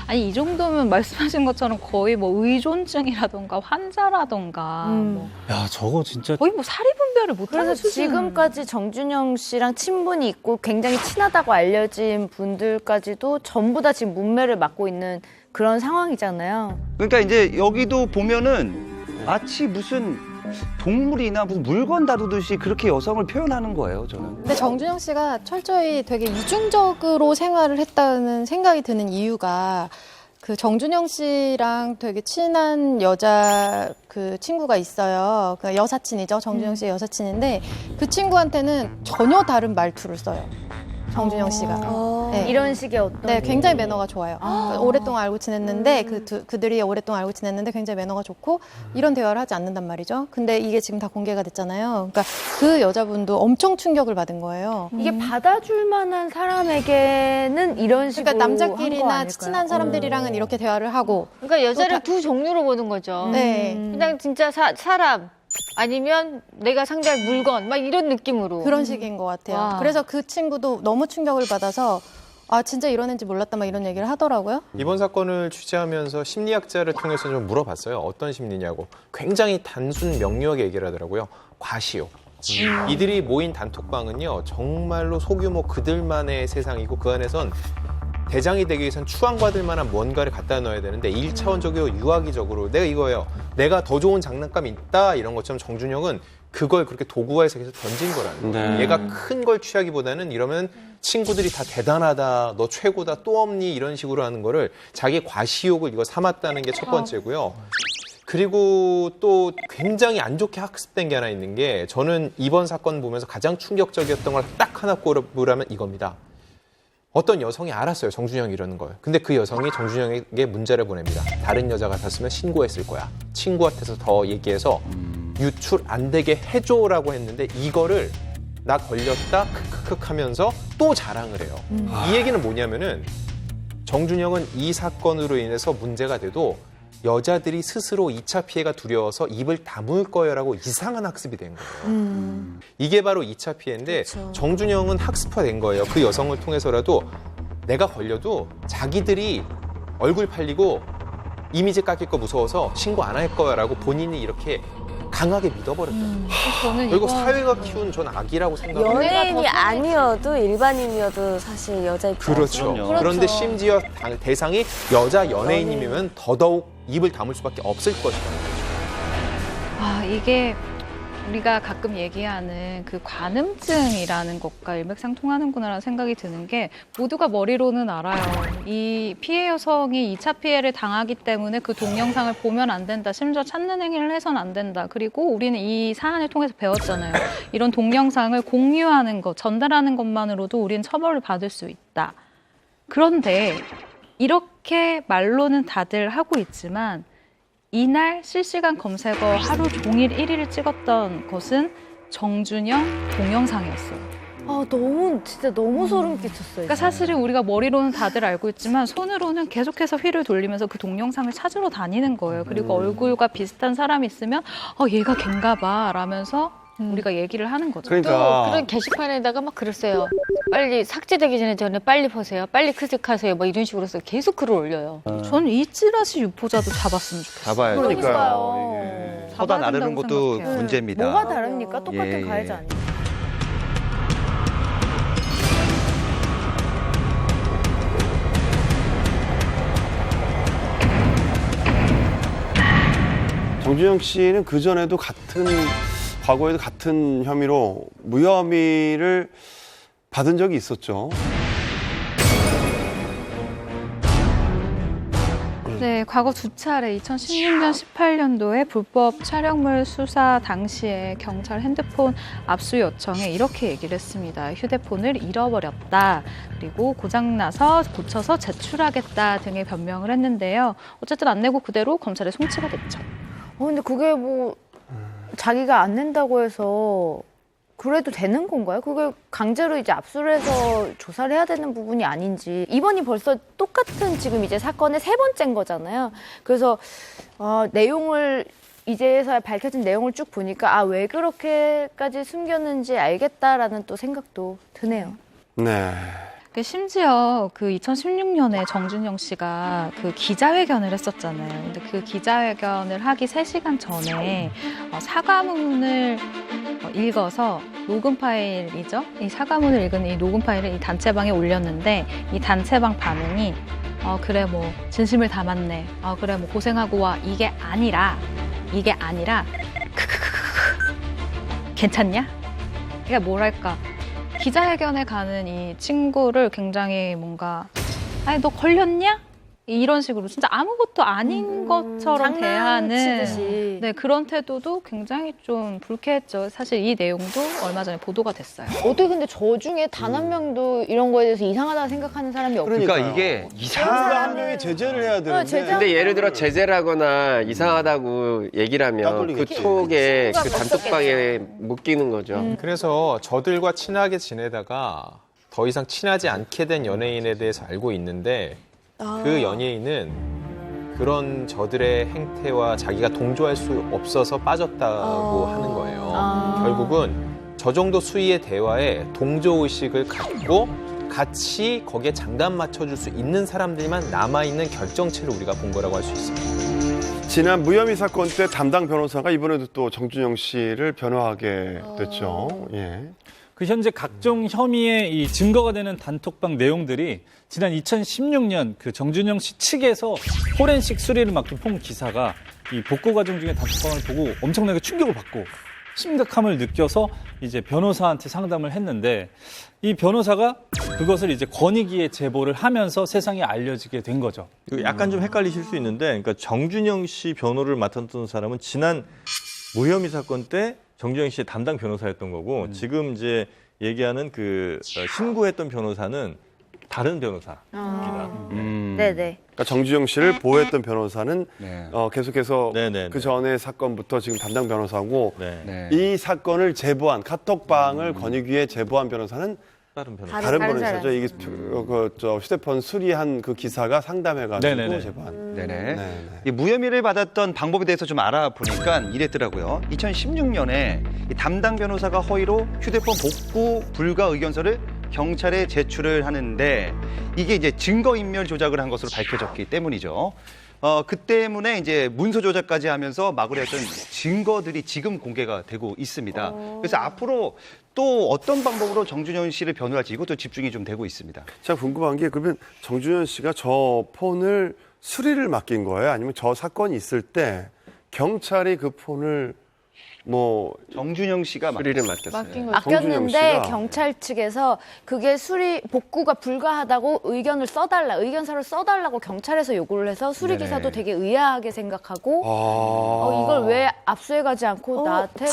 아니 이 정도면 말씀하신 것처럼 거의 뭐 의존증이라던가 환자라던가 뭐 야, 저거 진짜 거의 뭐 사리분별을 못하는 그래서 수준. 지금까지 정준영 씨랑 친분이 있고 굉장히 친하다고 알려진 분들까지도 전부 다 지금 문매를 맡고 있는 그런 상황이잖아요. 그러니까 이제 여기도 보면은 마치 무슨 동물이나 무슨 물건 다루듯이 그렇게 여성을 표현하는 거예요, 저는. 근데 정준영 씨가 철저히 되게 이중적으로 생활을 했다는 생각이 드는 이유가 그 정준영 씨랑 되게 친한 여자 그 친구가 있어요. 그 여사친이죠. 정준영 씨의 여사친인데 그 친구한테는 전혀 다른 말투를 써요. 정준영 씨가. 네. 이런 식의 어떤. 네, 굉장히 매너가 좋아요. 오랫동안 알고 지냈는데 그들이 오랫동안 알고 지냈는데 굉장히 매너가 좋고 이런 대화를 하지 않는단 말이죠. 근데 이게 지금 다 공개가 됐잖아요. 그러니까 그 여자분도 엄청 충격을 받은 거예요. 이게 받아줄 만한 사람에게는 이런 식으로 그러니까 한거 남자끼리나 아닐까요? 친한 사람들이랑은 이렇게 대화를 하고 그러니까 여자를 두 종류로 보는 거죠. 네. 그냥 진짜 사람 아니면 내가 상대할 물건 막 이런 느낌으로. 그런 식인 것 같아요. 와. 그래서 그 친구도 너무 충격을 받아서 아 진짜 이런 애인지 몰랐다 막 이런 얘기를 하더라고요. 이번 사건을 취재하면서 심리학자를 통해서 좀 물어봤어요. 어떤 심리냐고. 굉장히 단순 명료하게 얘기를 하더라고요. 과시욕. 이들이 모인 단톡방은요, 정말로 소규모 그들만의 세상이고 그 안에선 대장이 되기 위해선 추앙받을 만한 뭔가를 갖다 넣어야 되는데 1차원적이고 유아기적으로 내가 이거예요. 내가 더 좋은 장난감이 있다 이런 것처럼 정준영은 그걸 그렇게 도구화해서 계속 던진 거라는 거예요. 네. 얘가 큰 걸 취하기보다는 이러면 친구들이 다 대단하다, 너 최고다, 또 없니 이런 식으로 하는 거를 자기 과시욕을 이거 삼았다는 게 첫 번째고요. 그리고 또 굉장히 안 좋게 학습된 게 하나 있는 게 저는 이번 사건 보면서 가장 충격적이었던 걸 딱 하나 꼽으라면 이겁니다. 어떤 여성이 알았어요. 정준영이 이러는 걸. 근데 그 여성이 정준영에게 문자를 보냅니다. 다른 여자 같았으면 신고했을 거야. 친구한테서 더 얘기해서 유출 안 되게 해줘라고 했는데 이거를 나 걸렸다 크크크 하면서 또 자랑을 해요. 이 얘기는 뭐냐면은 정준영은 이 사건으로 인해서 문제가 돼도 여자들이 스스로 2차 피해가 두려워서 입을 다물 거야라고 이상한 학습이 된 거예요. 이게 바로 2차 피해인데 그쵸. 정준영은 학습화된 거예요. 그 여성을 통해서라도 내가 걸려도 자기들이 얼굴 팔리고 이미지 깎일 거 무서워서 신고 안 할 거야라고 본인이 이렇게 강하게 믿어버렸다는 거예요. 저는 그리고 이번- 사회가 키운 전 악이라고 생각해요. 연예인이 아니어도 일반인이어도 사실 여자 입장에서 그렇죠. 그런데 심지어 대상이 여자 연예인이면 더더욱 입을 다물 수밖에 없을 것이다. 아, 이게 우리가 가끔 얘기하는 그 관음증이라는 것과 일맥상통하는구나라는 생각이 드는 게 모두가 머리로는 알아요. 이 피해 여성이 2차 피해를 당하기 때문에 그 동영상을 보면 안 된다. 심지어 찾는 행위를 해서는 안 된다. 그리고 우리는 이 사안을 통해서 배웠잖아요. 이런 동영상을 공유하는 것, 전달하는 것만으로도 우리는 처벌을 받을 수 있다. 그런데 이렇게 말로는 다들 하고 있지만 이날 실시간 검색어 하루 종일 1위를 찍었던 것은 정준영 동영상이었어요. 아, 진짜 너무 소름 끼쳤어요. 그러니까 사실은 우리가 머리로는 다들 알고 있지만 손으로는 계속해서 휘를 돌리면서 그 동영상을 찾으러 다니는 거예요. 그리고 얼굴과 비슷한 사람이 있으면 얘가 걘가 봐 라면서 우리가 얘기를 하는 거죠. 또 그런 게시판에다가 막 그랬어요. 빨리 삭제되기 전에 빨리 보세요. 빨리 클릭하세요. 뭐 이런 식으로 해서 계속 글을 올려요. 저는 이 찌라시 유포자도 잡았으면 좋겠어요. 잡아야죠. 그러니까요. 허다 나르는 것도 생각해요. 문제입니다. 뭐가 다릅니까? 똑같은 예. 가해자 아니에요? 정준영 씨는 그전에도 과거에도 같은 혐의로 무혐의를 받은 적이 있었죠. 네, 과거 두 차례 2016년, 18년도에 불법 촬영물 수사 당시에 경찰 핸드폰 압수 요청에 이렇게 얘기를 했습니다. 휴대폰을 잃어버렸다. 그리고 고장나서 고쳐서 제출하겠다 등의 변명을 했는데요. 어쨌든 안 내고 그대로 검찰에 송치가 됐죠. 근데 그게 뭐 자기가 안 낸다고 해서 그래도 되는 건가요? 그게 강제로 이제 압수를 해서 조사를 해야 되는 부분이 아닌지. 이번이 벌써 똑같은 지금 이제 사건의 3번째인 거잖아요. 그래서 내용을 이제서야 밝혀진 내용을 쭉 보니까 왜 그렇게까지 숨겼는지 알겠다라는 또 생각도 드네요. 네. 심지어 그 2016년에 정준영 씨가 그 기자회견을 했었잖아요. 근데 그 기자회견을 하기 3시간 전에 사과문을 읽어서 녹음 파일이죠. 이 사과문을 읽은 이 녹음 파일을 이 단체방에 올렸는데 이 단체방 반응이 그래 뭐 진심을 담았네. 그래 뭐 고생하고 와. 이게 아니라 크크크크크 괜찮냐? 그러니까 뭐랄까. 기자회견에 가는 이 친구를 굉장히 뭔가 아니 너 걸렸냐? 이런 식으로 진짜 아무것도 아닌 것처럼 대하는 장난치듯이. 네, 그런 태도도 굉장히 좀 불쾌했죠. 사실 이 내용도 얼마 전에 보도가 됐어요. 어떻게 근데 저 중에 단 한 명도 이런 거에 대해서 이상하다고 생각하는 사람이 없어요. 그러니까 이게 누가 한 명이 제재를 해야 되는데. 근데 예를 들어 제재라거나 이상하다고 얘기를 하면 그 톡에 그 단톡방에 묶이는 거죠. 그래서 저들과 친하게 지내다가 더 이상 친하지 않게 된 연예인에 대해서 알고 있는데 그 연예인은 그런 저들의 행태와 자기가 동조할 수 없어서 빠졌다고 하는 거예요. 결국은 저 정도 수위의 대화에 동조의식을 갖고 같이 거기에 장단 맞춰줄 수 있는 사람들만 남아있는 결정체를 우리가 본 거라고 할 수 있습니다. 지난 무혐의 사건 때 담당 변호사가 이번에도 또 정준영 씨를 변호하게 됐죠. 예. 그 현재 각종 혐의의 이 증거가 되는 단톡방 내용들이 지난 2016년 그 정준영 씨 측에서 포렌식 수리를 맡긴 폰 기사가 이 복구 과정 중에 단톡방을 보고 엄청나게 충격을 받고 심각함을 느껴서 이제 변호사한테 상담을 했는데 이 변호사가 그것을 이제 권익위에 제보를 하면서 세상에 알려지게 된 거죠. 약간 좀 헷갈리실 수 있는데, 그러니까 정준영 씨 변호를 맡았던 사람은 지난 무혐의 사건 때 정준영 씨의 담당 변호사였던 거고, 지금 이제 얘기하는 그 신고했던 변호사는 다른 변호사입니다. 네네. 그러니까 정준영 씨를 보호했던 변호사는 네. 계속해서 네네. 그 전에 사건부터 지금 담당 변호사고 네. 이 사건을 제보한 카톡방을 권익위에 제보한 변호사는 다른 변호사. 다른 변호사죠. 이게 저 휴대폰 수리한 그 기사가 상담해가지고 네네네. 제보한. 네네. 이 무혐의를 받았던 방법에 대해서 좀 알아보니까 이랬더라고요. 2016년에 이 담당 변호사가 허위로 휴대폰 복구 불가 의견서를 경찰에 제출을 하는데 이게 이제 증거인멸 조작을 한 것으로 밝혀졌기 때문이죠. 그 때문에 이제 문서 조작까지 하면서 막으려 했던 증거들이 지금 공개가 되고 있습니다. 그래서 앞으로 또 어떤 방법으로 정준영 씨를 변호할지 이것도 집중이 좀 되고 있습니다. 제가 궁금한 게 그러면 정준영 씨가 저 폰을 수리를 맡긴 거예요? 아니면 저 사건이 있을 때 경찰이 그 폰을 정준영 씨가 수리를 맡겼어요. 맡겼는데 경찰 측에서 그게 수리 복구가 불가하다고 의견서를 써달라고 경찰에서 요구를 해서 수리 기사도 되게 의아하게 생각하고 이걸 왜 압수해가지 않고 나한테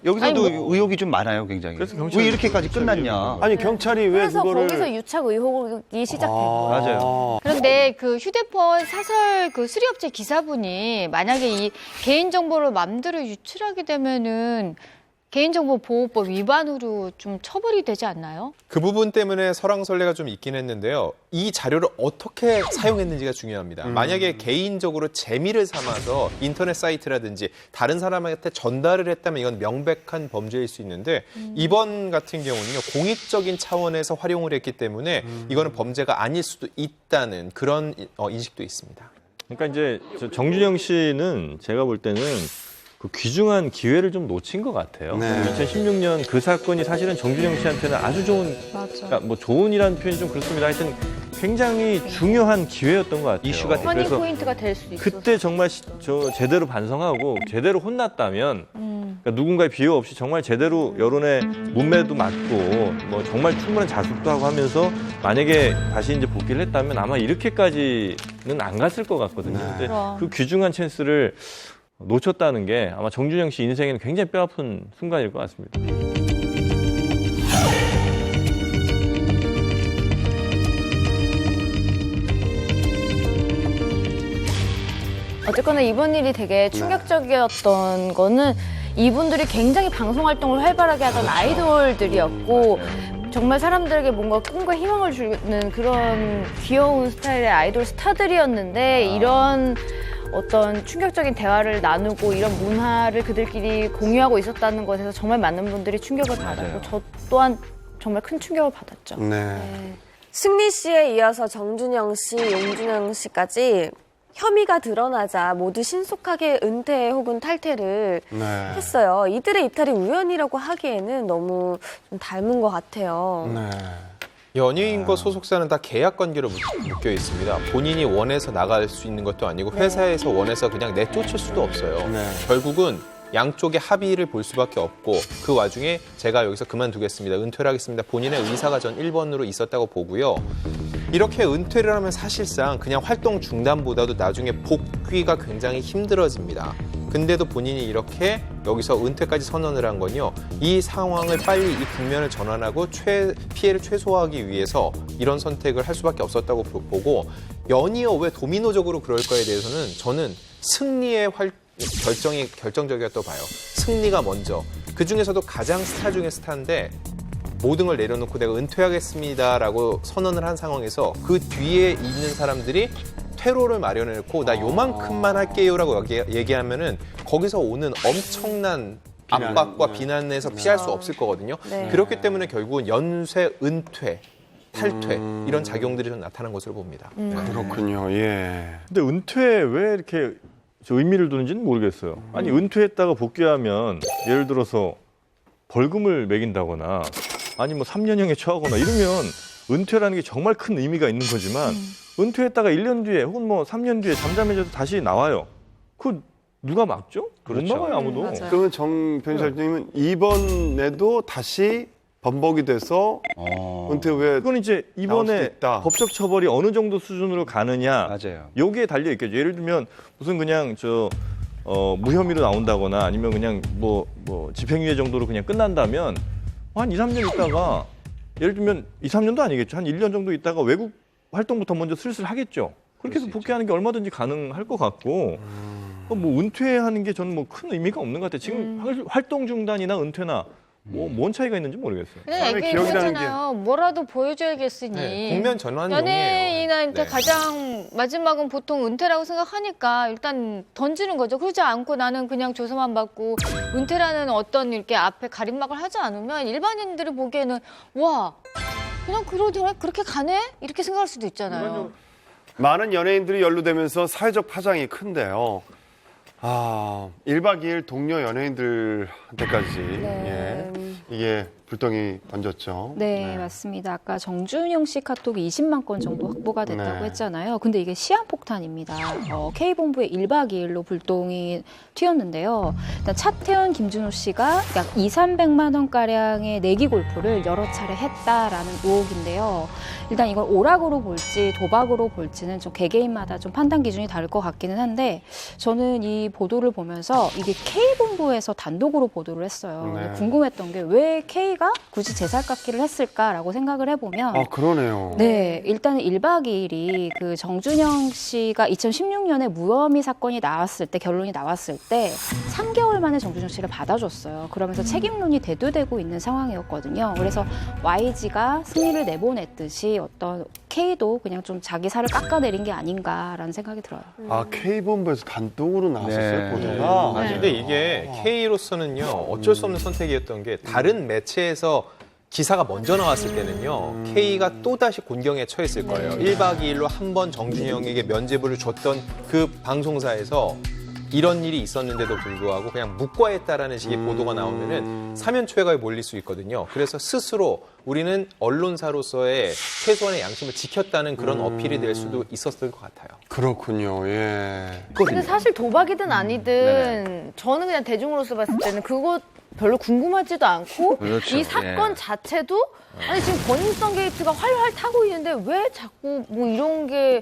여기서도 의혹이 좀 많아요, 굉장히. 그래서 왜 이렇게까지 끝났냐? 아니 경찰이 왜 그래서 그거를 거기서 유착 의혹이 시작된 거예요. 맞아요. 그런데 그 휴대폰 사설 그 수리업체 기사분이 만약에 이 개인정보를 마음대로 유출하게 되면은 개인정보보호법 위반으로 좀 처벌이 되지 않나요? 그 부분 때문에 설왕설래가 좀 있긴 했는데요. 이 자료를 어떻게 사용했는지가 중요합니다. 만약에 개인적으로 재미를 삼아서 인터넷 사이트라든지 다른 사람한테 전달을 했다면 이건 명백한 범죄일 수 있는데 이번 같은 경우는요. 공익적인 차원에서 활용을 했기 때문에 이거는 범죄가 아닐 수도 있다는 그런 인식도 있습니다. 그러니까 이제 정준영 씨는 제가 볼 때는 그 귀중한 기회를 좀 놓친 것 같아요. 네. 2016년 그 사건이 사실은 정준영 씨한테는 아주 좋은, 그러니까 뭐 좋은이라는 표현이 좀 그렇습니다. 하여튼 굉장히 중요한 기회였던 것 같아요. 이슈가 터닝 포인트가 될 수 있어서. 그때 정말 제대로 반성하고 제대로 혼났다면 그러니까 누군가의 비호 없이 정말 제대로 여론의 문매도 맞고 뭐 정말 충분한 자숙도 하고 하면서 만약에 다시 이제 복귀를 했다면 아마 이렇게까지는 안 갔을 것 같거든요. 근데 그 귀중한 찬스를 놓쳤다는 게 아마 정준영 씨 인생에는 굉장히 뼈아픈 순간일 것 같습니다. 어쨌거나 이번 일이 되게 충격적이었던 거는 이분들이 굉장히 방송 활동을 활발하게 하던 아이돌들이었고 정말 사람들에게 뭔가 꿈과 희망을 주는 그런 귀여운 스타일의 아이돌 스타들이었는데 이런 어떤 충격적인 대화를 나누고 이런 문화를 그들끼리 공유하고 있었다는 것에서 정말 많은 분들이 충격을 받았고 저 또한 정말 큰 충격을 받았죠. 네. 승리 씨에 이어서 정준영 씨, 용준영 씨까지 혐의가 드러나자 모두 신속하게 은퇴 혹은 탈퇴를 했어요. 이들의 이탈이 우연이라고 하기에는 너무 좀 닮은 것 같아요. 연예인과 소속사는 다 계약 관계로 묶여 있습니다. 본인이 원해서 나갈 수 있는 것도 아니고 회사에서 원해서 그냥 내쫓을 수도 없어요. 결국은 양쪽의 합의를 볼 수밖에 없고 그 와중에 제가 여기서 그만두겠습니다. 은퇴를 하겠습니다. 본인의 의사가 전 1번으로 있었다고 보고요. 이렇게 은퇴를 하면 사실상 그냥 활동 중단보다도 나중에 복귀가 굉장히 힘들어집니다. 근데도 본인이 이렇게 여기서 은퇴까지 선언을 한 건요. 이 상황을 빨리 이 국면을 전환하고 피해를 최소화하기 위해서 이런 선택을 할 수밖에 없었다고 보고 연이어 왜 도미노적으로 그럴까에 대해서는 저는 승리의 결정이 결정적이었다고 봐요. 승리가 먼저. 그중에서도 가장 스타 중에 스타인데 모든 걸 내려놓고 내가 은퇴하겠습니다라고 선언을 한 상황에서 그 뒤에 있는 사람들이 퇴로를 마련해놓고 나 요만큼만 할게요라고 얘기하면은 거기서 오는 엄청난 압박과 비난에서 피할 수 없을 거거든요. 네. 그렇기 때문에 결국은 연쇄 은퇴, 탈퇴 이런 작용들이 좀 나타난 것으로 봅니다. 그렇군요. 예. 근데 은퇴에 왜 이렇게 저 의미를 두는지는 모르겠어요. 아니 은퇴했다가 복귀하면 예를 들어서 벌금을 매긴다거나 아니 뭐 3년형에 처하거나 이러면 은퇴라는 게 정말 큰 의미가 있는 거지만 은퇴했다가 1년 뒤에 혹은 뭐 3년 뒤에 잠잠해져도 다시 나와요. 그 누가 막죠? 그렇죠. 못 막아요 아무도. 그러면 정 변호사님은 이번에도 다시 번복이 돼서 은퇴 후에 그건 이제 이번에 법적 처벌이 어느 정도 수준으로 가느냐 맞아요. 여기에 달려 있겠죠. 예를 들면 무슨 그냥 무혐의로 나온다거나 아니면 그냥 뭐 집행유예 정도로 그냥 끝난다면 한 2, 3년 있다가 예를 들면 2, 3년도 아니겠죠. 한 1년 정도 있다가 외국 활동부터 먼저 슬슬 하겠죠. 그렇게 해서 복귀하는 게 얼마든지 가능할 것 같고 뭐 은퇴하는 게 저는 뭐 큰 의미가 없는 것 같아요. 지금 활동 중단이나 은퇴나 뭔 차이가 있는지 모르겠어요. 그냥 얘기했잖아요. 뭐라도 보여줘야겠으니. 네, 국면 전환용이에요. 연예인한테 네. 가장 마지막은 보통 은퇴라고 생각하니까 일단 던지는 거죠. 그러지 않고 나는 그냥 조서만 받고 은퇴라는 어떤 이렇게 앞에 가림막을 하지 않으면 일반인들이 보기에는 와 그냥 그렇게 가네? 이렇게 생각할 수도 있잖아요. 많은 연예인들이 연루되면서 사회적 파장이 큰데요. 1박 2일 동료 연예인들한테까지 네. 이게 불똥이 던졌죠. 네, 맞습니다. 아까 정준영 씨 카톡이 20만 건 정도 확보가 됐다고 네. 했잖아요. 근데 이게 시한폭탄입니다. K본부에 1박 2일로 불똥이 튀었는데요. 일단 차태현, 김준호 씨가 약 200~300만 원가량의 내기 골프를 여러 차례 했다라는 의혹인데요. 일단 이걸 오락으로 볼지 도박으로 볼지는 좀 개개인마다 좀 판단 기준이 다를 것 같기는 한데 저는 이 보도를 보면서 이게 K본부에서 단독으로 보도를 했어요. 네. 근데 궁금했던 게 왜 K가 굳이 제살깎기를 했을까라고 생각을 해보면 그러네요. 네, 일단 1박 2일이 그 정준영 씨가 2016년에 무혐의 사건이 나왔을 때 결론이 나왔을 때 3개월 만에 정준영 씨를 받아줬어요. 그러면서 책임론이 대두되고 있는 상황이었거든요. 그래서 YG가 승리를 내보냈듯이 어떤 K도 그냥 좀 자기 살을 깎아내린 게 아닌가라는 생각이 들어요. K본부에서 단독으로 나왔었어요, 네. 보도가. 근데 이게 K로서는요 어쩔 수 없는 선택이었던 게 다른 매체에서 기사가 먼저 나왔을 때는요 K가 또다시 곤경에 처했을 거예요. 1박 2일로 한 번 정준영에게 면죄부를 줬던 그 방송사에서 이런 일이 있었는데도 불구하고 그냥 묵과했다라는 식의 보도가 나오면은 사면초회가에 몰릴 수 있거든요. 그래서 스스로 우리는 언론사로서의 최소한의 양심을 지켰다는 그런 어필이 될 수도 있었을 것 같아요. 그렇군요. 예. 근데 사실 도박이든 아니든 저는 그냥 대중으로서 봤을 때는 그거 별로 궁금하지도 않고 그렇죠. 이 사건 예. 자체도 아니 지금 버닝썬 게이트가 활활 타고 있는데 왜 자꾸 뭐 이런 게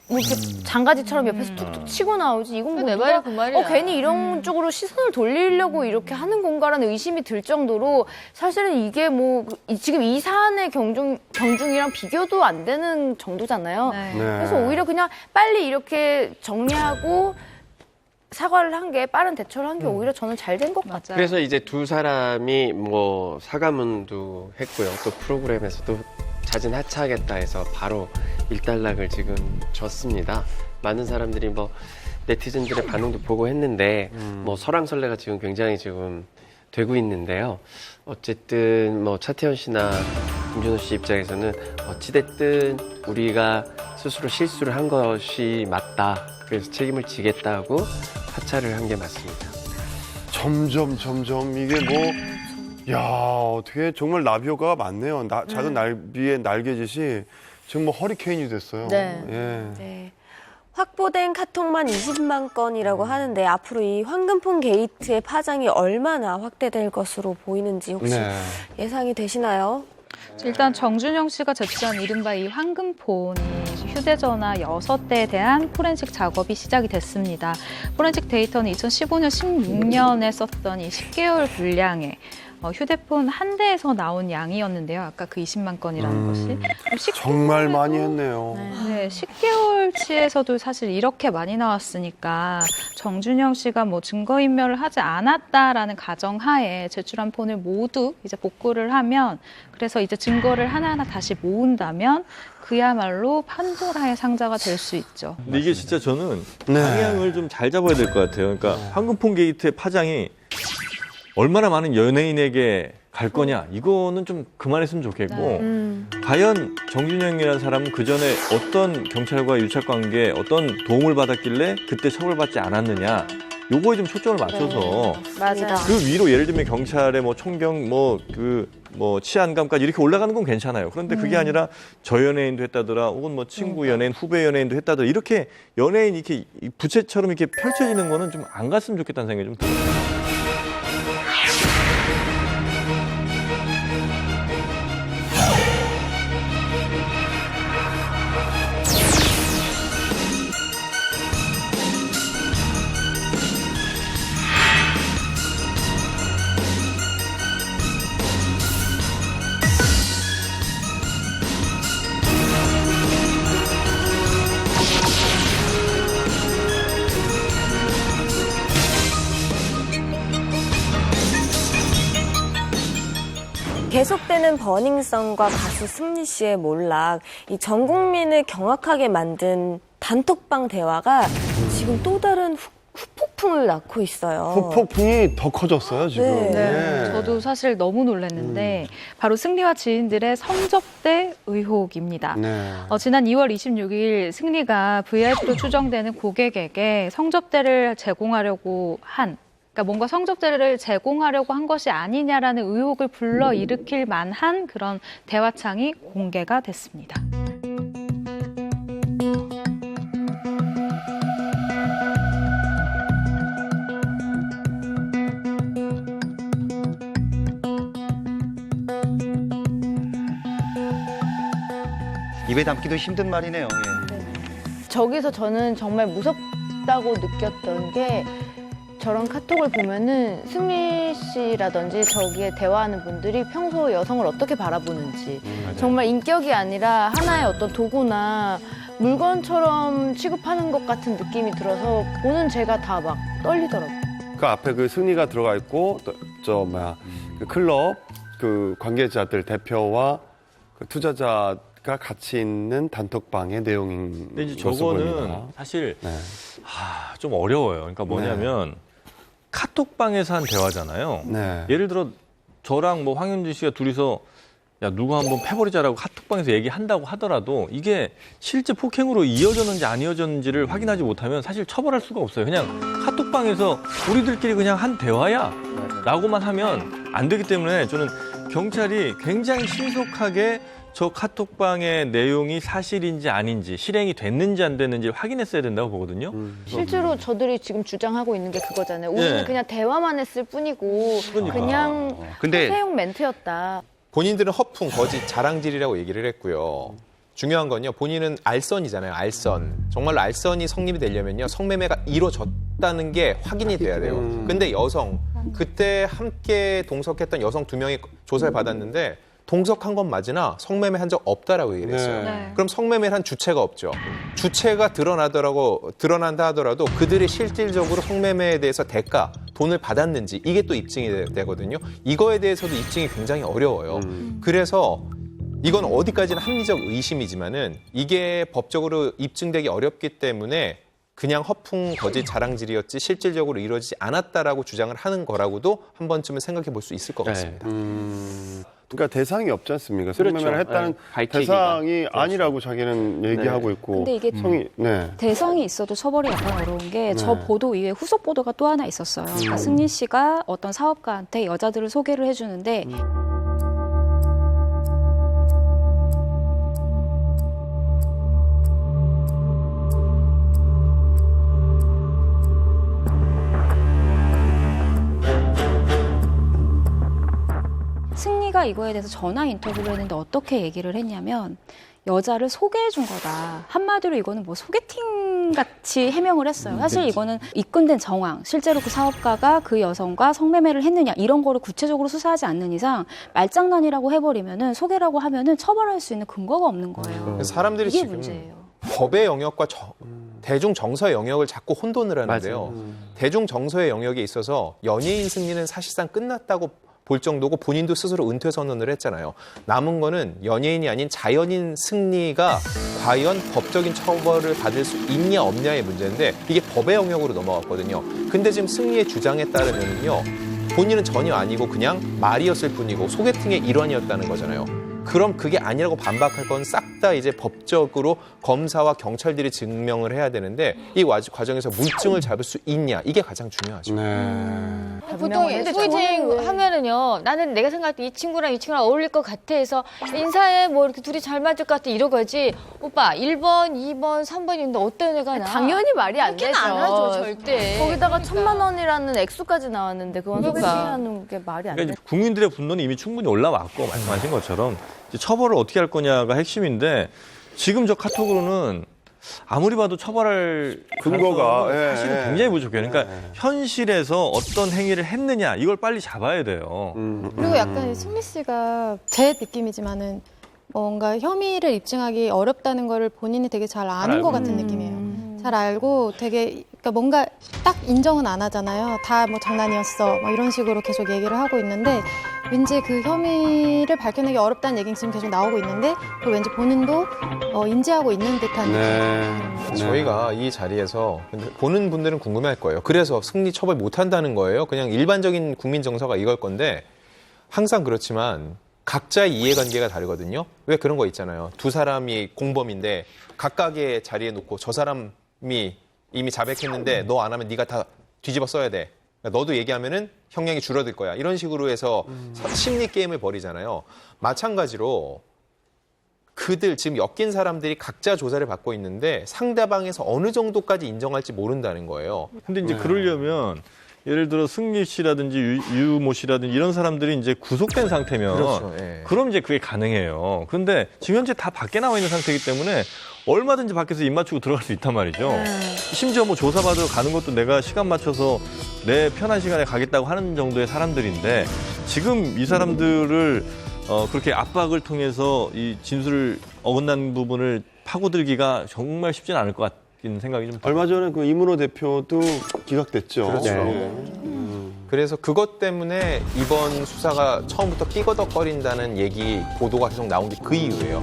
뭐 이렇게 장가지처럼 옆에서 툭툭 치고 나오지? 이건 뭐 내 누가 말이 그 말이야. 괜히 이런 쪽으로 시선을 돌리려고 이렇게 하는 건가라는 의심이 들 정도로 사실은 이게 뭐 지금 이 사안의 경중이랑 비교도 안 되는 정도잖아요. 네. 그래서 오히려 그냥 빨리 이렇게 정리하고 사과를 한 게 빠른 대처를 한 게 오히려 저는 잘 된 것 같아요. 그래서 이제 두 사람이 뭐 사과문도 했고요. 또 프로그램에서도 자진 하차하겠다 해서 바로 일단락을 지금 줬습니다. 많은 사람들이 뭐 네티즌들의 반응도 보고 했는데 뭐 설왕설래가 지금 굉장히 지금 되고 있는데요. 어쨌든 뭐 차태현 씨나 김준호 씨 입장에서는 어찌됐든 우리가 스스로 실수를 한 것이 맞다. 그래서 책임을 지겠다고 하차를 한 게 맞습니다. 점점 이게 야, 어떻게 정말 나비효과가 많네요. 작은 나비의 날개짓이 지금 뭐 허리케인이 됐어요. 네. 예. 네. 확보된 카톡만 20만 건이라고 하는데 앞으로 이 황금폰 게이트의 파장이 얼마나 확대될 것으로 보이는지 혹시 예상이 되시나요? 일단 정준영 씨가 제출한 이른바 이 황금폰이 휴대전화 6대에 대한 포렌식 작업이 시작이 됐습니다. 포렌식 데이터는 2015년, 16년에 썼던 이 10개월 분량의 휴대폰 한 대에서 나온 양이었는데요. 아까 그 20만 건이라는 것이. 정말 많이 했네요. 네, 10개월치에서도 사실 이렇게 많이 나왔으니까 정준영 씨가 뭐 증거인멸을 하지 않았다라는 가정하에 제출한 폰을 모두 이제 복구를 하면, 그래서 이제 증거를 하나하나 다시 모은다면 그야말로 판도라의 상자가 될 수 있죠. 근데 이게 진짜 저는 네. 방향을 좀 잘 잡아야 될 것 같아요. 그러니까 황금폰 게이트의 파장이 얼마나 많은 연예인에게 갈 거냐, 이거는 좀 그만했으면 좋겠고, 과연 정준영이라는 사람은 그 전에 어떤 경찰과 유착 관계에 어떤 도움을 받았길래 그때 처벌받지 않았느냐, 요거에 좀 초점을 맞춰서 맞아요. 그 위로 예를 들면 경찰의 뭐 총경 뭐 치안감까지 이렇게 올라가는 건 괜찮아요. 그런데 그게 아니라 저 연예인도 했다더라, 혹은 뭐 친구 연예인, 후배 연예인도 했다더라, 이렇게 연예인 이렇게 부채처럼 이렇게 펼쳐지는 거는 좀 안 갔으면 좋겠다는 생각이 좀 들어요. 계속되는 버닝썬과 가수 승리 씨의 몰락, 이 전 국민을 경악하게 만든 단톡방 대화가 지금 또 다른 후폭풍을 낳고 있어요. 후폭풍이 더 커졌어요, 지금. 네. 저도 사실 너무 놀랐는데 바로 승리와 지인들의 성접대 의혹입니다. 네. 지난 2월 26일 승리가 VIP로 추정되는 고객에게 성접대를 제공하려고 한, 그러니까 뭔가 성접대를 제공하려고 한 것이 아니냐라는 의혹을 불러일으킬 만한 그런 대화창이 공개가 됐습니다. 입에 담기도 힘든 말이네요. 저기서 저는 정말 무섭다고 느꼈던 게, 저런 카톡을 보면은 승리 씨라든지 저기에 대화하는 분들이 평소 여성을 어떻게 바라보는지, 정말 인격이 아니라 하나의 어떤 도구나 물건처럼 취급하는 것 같은 느낌이 들어서 보는 제가 다 막 떨리더라고요. 그 앞에 그 승리가 들어가 있고 그 클럽 그 관계자들 대표와 그 투자자가 같이 있는 단톡방의 내용인 근데 이제 것으로 저거는 보입니다. 사실 좀 어려워요. 그러니까 뭐냐면 카톡방에서 한 대화잖아요. 네. 예를 들어 저랑 뭐 황현진 씨가 둘이서 야 누구 한번 패버리자라고 카톡방에서 얘기한다고 하더라도 이게 실제 폭행으로 이어졌는지 안 이어졌는지를 확인하지 못하면 사실 처벌할 수가 없어요. 그냥 카톡방에서 우리들끼리 그냥 한 대화야 라고만 하면 안 되기 때문에 저는 경찰이 굉장히 신속하게 저 카톡방의 내용이 사실인지 아닌지, 실행이 됐는지 안 됐는지 확인했어야 된다고 보거든요. 실제로 저들이 지금 주장하고 있는 게 그거잖아요. 우리는 네. 그냥 대화만 했을 뿐이고 그냥 사용 멘트였다. 본인들은 허풍, 거짓, 자랑질이라고 얘기를 했고요. 중요한 건요, 본인은 알선이잖아요, 알선. 정말로 알선이 성립이 되려면요, 성매매가 이루어졌다는 게 확인이 돼야 돼요. 근데 여성, 그때 함께 동석했던 여성 2명이 조사를 받았는데 동석한 건 맞으나 성매매 한 적 없다라고 얘기를 했어요. 네. 그럼 성매매를 한 주체가 없죠. 주체가 드러난다 하더라도 그들이 실질적으로 성매매에 대해서 대가, 돈을 받았는지 이게 또 입증이 되거든요. 이거에 대해서도 입증이 굉장히 어려워요. 그래서 이건 어디까지나 합리적 의심이지만은 이게 법적으로 입증되기 어렵기 때문에 그냥 허풍, 거짓, 자랑질이었지 실질적으로 이루어지지 않았다라고 주장을 하는 거라고도 한 번쯤은 생각해 볼 수 있을 것 같습니다. 그러니까 대상이 없지 않습니까? 그렇죠. 성매매를 했다는 밝히기가. 대상이 아니라고 자기는 얘기하고 있고. 근데 이게 대상이 있어도 처벌이 약간 어려운 게 저 보도 이외에 후속 보도가 또 하나 있었어요. 그러니까 승리 씨가 어떤 사업가한테 여자들을 소개를 해주는데 승리가 이거에 대해서 전화 인터뷰를 했는데 어떻게 얘기를 했냐면 여자를 소개해 준 거다. 한마디로 이거는 뭐 소개팅 사건같이 해명을 했어요. 사실 이거는 입건된 정황, 실제로 그 사업가가 그 여성과 성매매를 했느냐 이런 거를 구체적으로 수사하지 않는 이상 말장난이라고 해버리면은 소개라고 하면은 처벌할 수 있는 근거가 없는 거예요. 사람들이 이게 지금 문제예요. 법의 영역과 대중 정서의 영역을 자꾸 혼돈을 하는데요. 대중 정서의 영역에 있어서 연예인 승리는 사실상 끝났다고 볼 정도고 본인도 스스로 은퇴 선언을 했잖아요. 남은 거는 연예인이 아닌 자연인 승리가 과연 법적인 처벌을 받을 수 있냐 없냐의 문제인데 이게 법의 영역으로 넘어갔거든요. 근데 지금 승리의 주장에 따르면요. 본인은 전혀 아니고 그냥 말이었을 뿐이고 소개팅의 일환이었다는 거잖아요. 그럼 그게 아니라고 반박할 건 싹 다 이제 법적으로 검사와 경찰들이 증명을 해야 되는데 이 과정에서 물증을 잡을 수 있냐 이게 가장 중요하죠. 보통 소개팅 하면은요, 나는 내가 생각할 때 이 친구랑 어울릴 것 같아 해서 인사해 뭐 이렇게 둘이 잘 맞을 것 같아 이러고지. 오빠 1번, 2번, 3번 있는데 어떤 애가 나? 당연히 말이 안 되죠. 안 하죠, 절대. 거기다가 1,000만 원이라는 액수까지 나왔는데 그건 소개팅하는 게 말이 안 돼. 그러니까 국민들의 분노는 이미 충분히 올라왔고 말씀하신 것처럼 이제 처벌을 어떻게 할 거냐가 핵심인데 지금 저 카톡으로는 아무리 봐도 처벌할 근거가 사실은 굉장히 부족해요. 그러니까 현실에서 어떤 행위를 했느냐 이걸 빨리 잡아야 돼요. 그리고 약간 승리 씨가 제 느낌이지만은 뭔가 혐의를 입증하기 어렵다는 거를 본인이 되게 잘 아는 것 같은 느낌이에요. 잘 알고 되게 그러니까 뭔가 딱 인정은 안 하잖아요. 다 뭐 장난이었어. 뭐 이런 식으로 계속 얘기를 하고 있는데 왠지 그 혐의를 밝혀내기 어렵다는 얘기는 지금 계속 나오고 있는데 그걸 왠지 본인도 인지하고 있는 듯한 느낌. 저희가 이 자리에서 보는 분들은 궁금해할 거예요. 그래서 승리 처벌 못한다는 거예요. 그냥 일반적인 국민 정서가 이걸 건데 항상 그렇지만 각자의 이해관계가 다르거든요. 왜 그런 거 있잖아요. 두 사람이 공범인데 각각의 자리에 놓고 저 사람이 이미 자백했는데 너 안 하면 네가 다 뒤집어 써야 돼. 그러니까 너도 얘기하면은 형량이 줄어들 거야. 이런 식으로 해서 심리 게임을 벌이잖아요. 마찬가지로 그들 지금 엮인 사람들이 각자 조사를 받고 있는데 상대방에서 어느 정도까지 인정할지 모른다는 거예요. 근데 이제 그러려면 예를 들어 승리 씨라든지 유모 씨라든지 이런 사람들이 이제 구속된 상태면 그렇죠, 예. 그럼 이제 그게 가능해요. 그런데 지금 현재 다 밖에 나와 있는 상태이기 때문에 얼마든지 밖에서 입 맞추고 들어갈 수 있단 말이죠. 심지어 뭐 조사받으러 가는 것도 내가 시간 맞춰서 내 편한 시간에 가겠다고 하는 정도의 사람들인데 지금 이 사람들을 그렇게 압박을 통해서 이 진술을 어긋난 부분을 파고들기가 정말 쉽지는 않을 것 같긴 생각이 좀 얼마 전에 그 이문호 대표도 기각됐죠. 그렇죠. 그래서 그것 때문에 이번 수사가 처음부터 삐거덕거린다는 얘기 보도가 계속 나온 게 그 이유예요.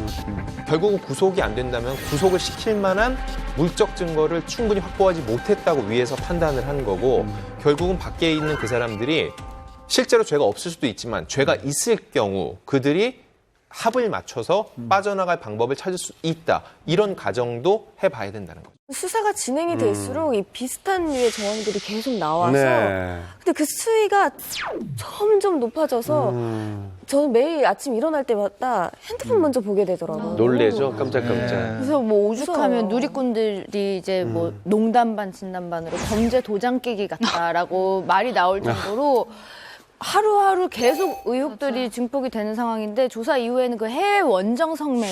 결국은 구속이 안 된다면 구속을 시킬 만한 물적 증거를 충분히 확보하지 못했다고 위에서 판단을 한 거고 결국은 밖에 있는 그 사람들이 실제로 죄가 없을 수도 있지만 죄가 있을 경우 그들이 합을 맞춰서 빠져나갈 방법을 찾을 수 있다. 이런 가정도 해봐야 된다는 거죠. 수사가 진행이 될수록 이 비슷한 류의 정황들이 계속 나와서 네. 근데 그 수위가 점점 높아져서 저는 매일 아침 일어날 때마다 핸드폰 먼저 보게 되더라고요. 놀래죠? 깜짝깜짝. 그래서 뭐 오죽하면 무서워요. 누리꾼들이 이제 뭐 농담 반 진담 반으로 범죄 도장 깨기 같다라고 말이 나올 정도로 하루하루 계속 의혹들이 증폭이 되는 상황인데 조사 이후에는 그 해외 원정 성매매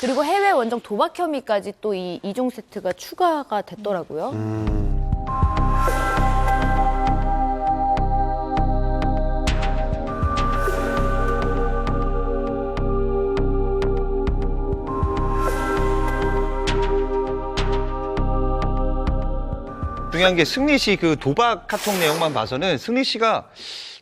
그리고 해외 원정 도박 혐의까지 또 이 이종 세트가 추가가 됐더라고요. 중요한 게 승리 씨 그 도박 카톡 내용만 봐서는 승리 씨가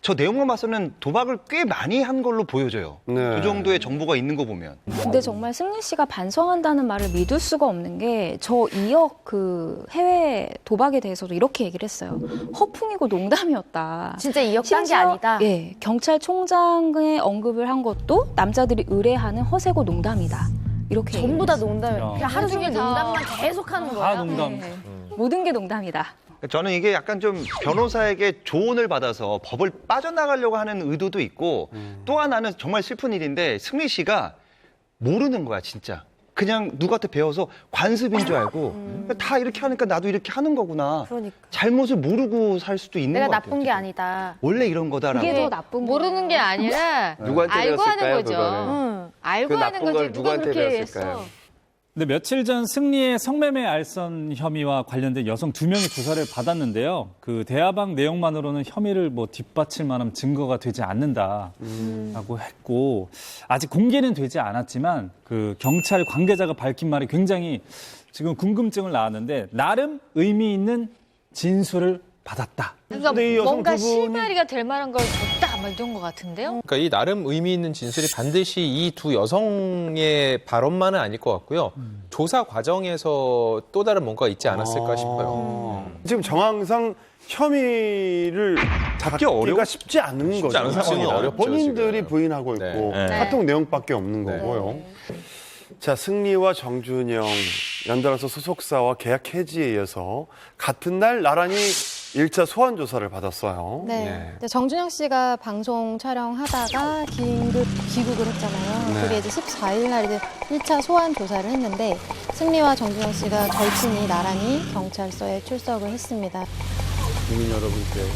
저 내용만 봐서는 도박을 꽤 많이 한 걸로 보여져요. 그 정도의 정보가 있는 거 보면. 근데 정말 승리 씨가 반성한다는 말을 믿을 수가 없는 게 저 2억 그 해외 도박에 대해서도 이렇게 얘기를 했어요. 허풍이고 농담이었다. 진짜 2억 딴 게 아니다. 예, 경찰총장의 언급을 한 것도 남자들이 의뢰하는 허세고 농담이다. 이렇게 전부 다 얘기를 했어요. 농담이에요. 그냥 하루 종일 농담만 계속 하는 거야. 네. 모든 게 농담이다. 저는 이게 약간 좀 변호사에게 조언을 받아서 법을 빠져나가려고 하는 의도도 있고 또 하나는 정말 슬픈 일인데 승리 씨가 모르는 거야 진짜. 그냥 누구한테 배워서 관습인 줄 알고 다 이렇게 하니까 나도 이렇게 하는 거구나. 그러니까. 잘못을 모르고 살 수도 있는 내가 것 같아요. 나쁜 게 아니다. 원래 이런 거다라고. 그게 더 나쁜 모르는 게 아니라 누구한테 알고 하는 배웠을까요, 거죠. 그거는? 알고 그 하는 나쁜 거지. 걸 누가 누구한테 그렇게 배웠을까요? 했어? 근데 며칠 전 승리의 성매매 알선 혐의와 관련된 여성 2명이 조사를 받았는데요. 그 대화방 내용만으로는 혐의를 뭐 뒷받칠 만한 증거가 되지 않는다라고 했고 아직 공개는 되지 않았지만 그 경찰 관계자가 밝힌 말이 굉장히 지금 궁금증을 낳았는데 나름 의미 있는 진술을 받았다. 그러니까 뭔가 실마리가 될 만한 걸 줬다 막 이런 것 같은데요? 그러니까 이 나름 의미 있는 진술이 반드시 이 두 여성의 발언만은 아닐 것 같고요. 조사 과정에서 또 다른 뭔가가 있지 않았을까 싶어요. 지금 정황상 혐의를 잡기가 쉽지 않은 거죠. 않은 상황이죠, 어렵죠, 본인들이 지금. 부인하고 있고 네. 카톡 내용밖에 없는 거고요. 자, 승리와 정준영 연달아서 소속사와 계약 해지에 이어서 같은 날 나란히 1차 소환 조사를 받았어요. 네. 근데 정준영 씨가 방송 촬영하다가 긴급 귀국을 했잖아요. 네. 그게 이제 14일 날 이제 1차 소환 조사를 했는데 승리와 정준영 씨가 절친이 나란히 경찰서에 출석을 했습니다. 국민 여러분께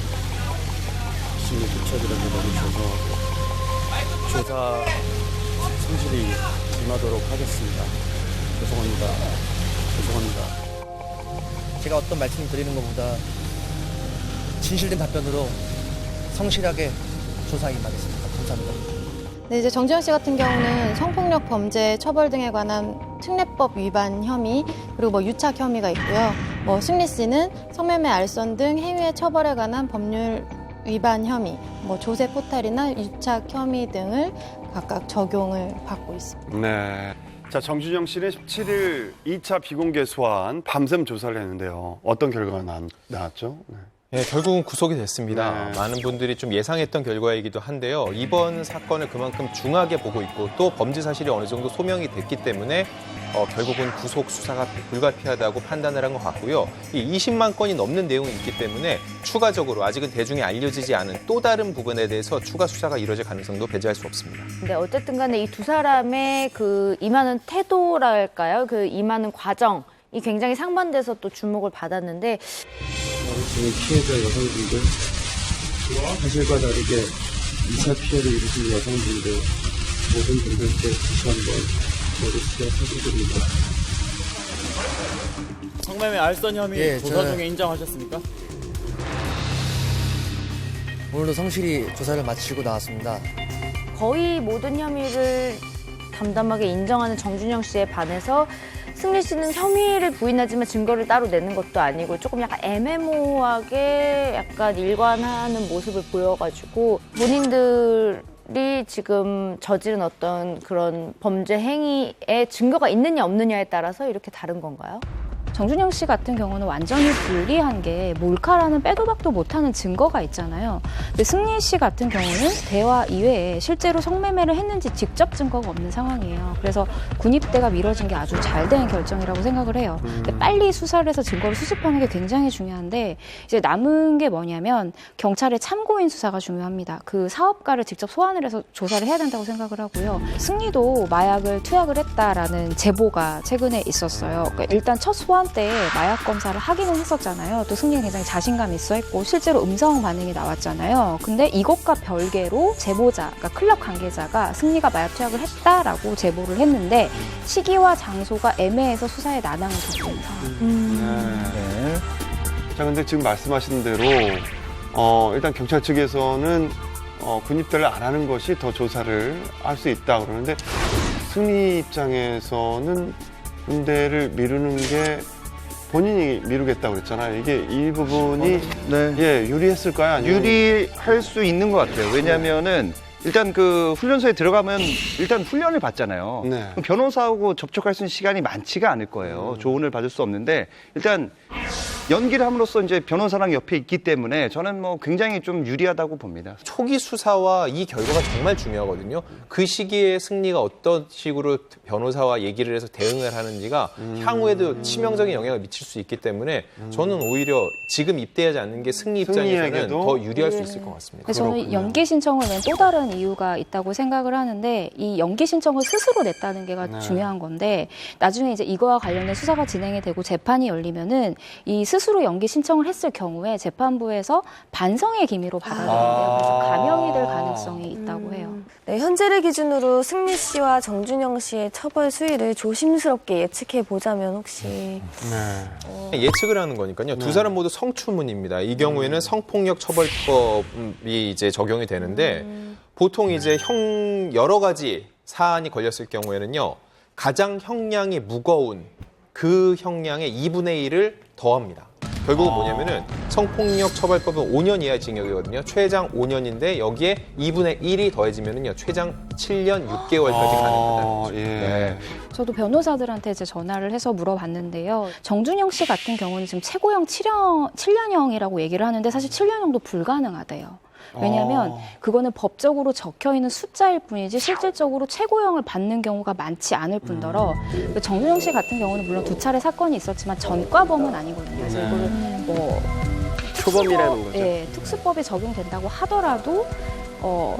심히 부처드려서 너무 죄송하고 조사 성실히 임하도록 하겠습니다. 죄송합니다. 제가 어떤 말씀을 드리는 것보다 진실된 답변으로 성실하게 조사 임하겠습니다. 감사합니다. 네, 이제 정준영 씨 같은 경우는 성폭력 범죄 처벌 등에 관한 특례법 위반 혐의 그리고 뭐 유착 혐의가 있고요. 뭐 승리 씨는 성매매 알선 등 행위의 처벌에 관한 법률 위반 혐의, 뭐 조세 포탈이나 유착 혐의 등을 각각 적용을 받고 있습니다. 네. 자, 정준영 씨는 17일 2차 비공개 소환 밤샘 조사를 했는데요. 어떤 결과가 나왔죠? 네. 네, 결국은 구속이 됐습니다. 네. 많은 분들이 좀 예상했던 결과이기도 한데요. 이번 사건을 그만큼 중하게 보고 있고 또 범죄 사실이 어느 정도 소명이 됐기 때문에 결국은 구속 수사가 불가피하다고 판단을 한 것 같고요. 이 20만 건이 넘는 내용이 있기 때문에 추가적으로 아직은 대중에 알려지지 않은 또 다른 부분에 대해서 추가 수사가 이뤄질 가능성도 배제할 수 없습니다. 근데 어쨌든 간에 이 두 사람의 그 임하는 태도랄까요? 그 임하는 과정이 굉장히 상반돼서 또 주목을 받았는데 지금 피해자 여성분들, 사실과 다르게 2차 피해를 입으신 여성분들, 모든 분들께 다시 한번 모두 수고하셨습니다. 성매매 알선 혐의 조사 저는 중에 인정하셨습니까? 오늘도 성실히 조사를 마치고 나왔습니다. 거의 모든 혐의를 담담하게 인정하는 정준영 씨에 반해서 승리 씨는 혐의를 부인하지만 증거를 따로 내는 것도 아니고 조금 약간 애매모호하게 약간 일관하는 모습을 보여가지고 본인들이 지금 저지른 어떤 그런 범죄 행위에 증거가 있느냐 없느냐에 따라서 이렇게 다른 건가요? 정준영 씨 같은 경우는 완전히 불리한 게 몰카라는 빼도 박도 못하는 증거가 있잖아요. 근데 승리 씨 같은 경우는 대화 이외에 실제로 성매매를 했는지 직접 증거가 없는 상황이에요. 그래서 군입대가 미뤄진 게 아주 잘 된 결정이라고 생각을 해요. 근데 빨리 수사를 해서 증거를 수집하는 게 굉장히 중요한데 이제 남은 게 뭐냐면 경찰의 참고인 수사가 중요합니다. 그 사업가를 직접 소환을 해서 조사를 해야 된다고 생각을 하고요. 승리도 마약을 투약을 했다라는 제보가 최근에 있었어요. 그러니까 일단 첫 소환 때 마약 검사를 하기는 했었잖아요. 또 승리가 굉장히 자신감 있어 했고 실제로 음성 반응이 나왔잖아요. 근데 이것과 별개로 제보자, 그러니까 클럽 관계자가 승리가 마약 투약을 했다라고 제보를 했는데 시기와 장소가 애매해서 수사에 난항을 겪고 있는 상황. 네. 자, 근데 지금 말씀하신 대로 일단 경찰 측에서는 군입대를 안 하는 것이 더 조사를 할 수 있다 그러는데 승리 입장에서는 군대를 미루는 게 본인이 미루겠다고 그랬잖아요. 이게 이 부분이 유리했을까요? 아니면 유리할 수 있는 것 같아요. 왜냐하면은 일단 그 훈련소에 들어가면 일단 훈련을 받잖아요. 네. 변호사하고 접촉할 수 있는 시간이 많지가 않을 거예요. 조언을 받을 수 없는데 일단 연기를 함으로써 이제 변호사랑 옆에 있기 때문에 저는 뭐 굉장히 좀 유리하다고 봅니다. 초기 수사와 이 결과가 정말 중요하거든요. 그 시기에 승리가 어떤 식으로 변호사와 얘기를 해서 대응을 하는지가 향후에도 치명적인 영향을 미칠 수 있기 때문에 저는 오히려 지금 입대하지 않는 게 승리 입장에서는 더 유리할 수 있을 것 같습니다. 그래서 저는 연기 신청을 낸 또 다른 이유가 있다고 생각을 하는데 이 연기 신청을 스스로 냈다는 게 중요한 건데 나중에 이제 이거와 관련된 수사가 진행이 되고 재판이 열리면은 이 스스로 연기 신청을 했을 경우에 재판부에서 반성의 기미로 받아들인대요. 그래서 감형이 될 가능성이 있다고 해요. 네, 현재를 기준으로 승리 씨와 정준영 씨의 처벌 수위를 조심스럽게 예측해 보자면 혹시 예측을 하는 거니까요. 두 사람 모두 성추문입니다. 이 경우에는 성폭력 처벌법이 이제 적용이 되는데 보통 이제 여러 가지 사안이 걸렸을 경우에는요. 가장 형량이 무거운 그 형량의 2분의 1을 더합니다. 결국은 뭐냐면은 성폭력 처벌법은 5년 이하의 징역이거든요. 최장 5년인데 여기에 2분의 1이 더해지면은요. 최장 7년 6개월까지 가능하다. 네. 저도 변호사들한테 이제 전화를 해서 물어봤는데요. 정준영 씨 같은 경우는 지금 최고형 7년형이라고 얘기를 하는데 사실 7년형도 불가능하대요. 왜냐하면 그거는 법적으로 적혀있는 숫자일 뿐이지 실질적으로 최고형을 받는 경우가 많지 않을 뿐더러 정준영 씨 같은 경우는 물론 2차례 사건이 있었지만 전과범은 아니거든요. 그래서 이거를 뭐 초범이라는 거죠. 예, 특수법이 적용된다고 하더라도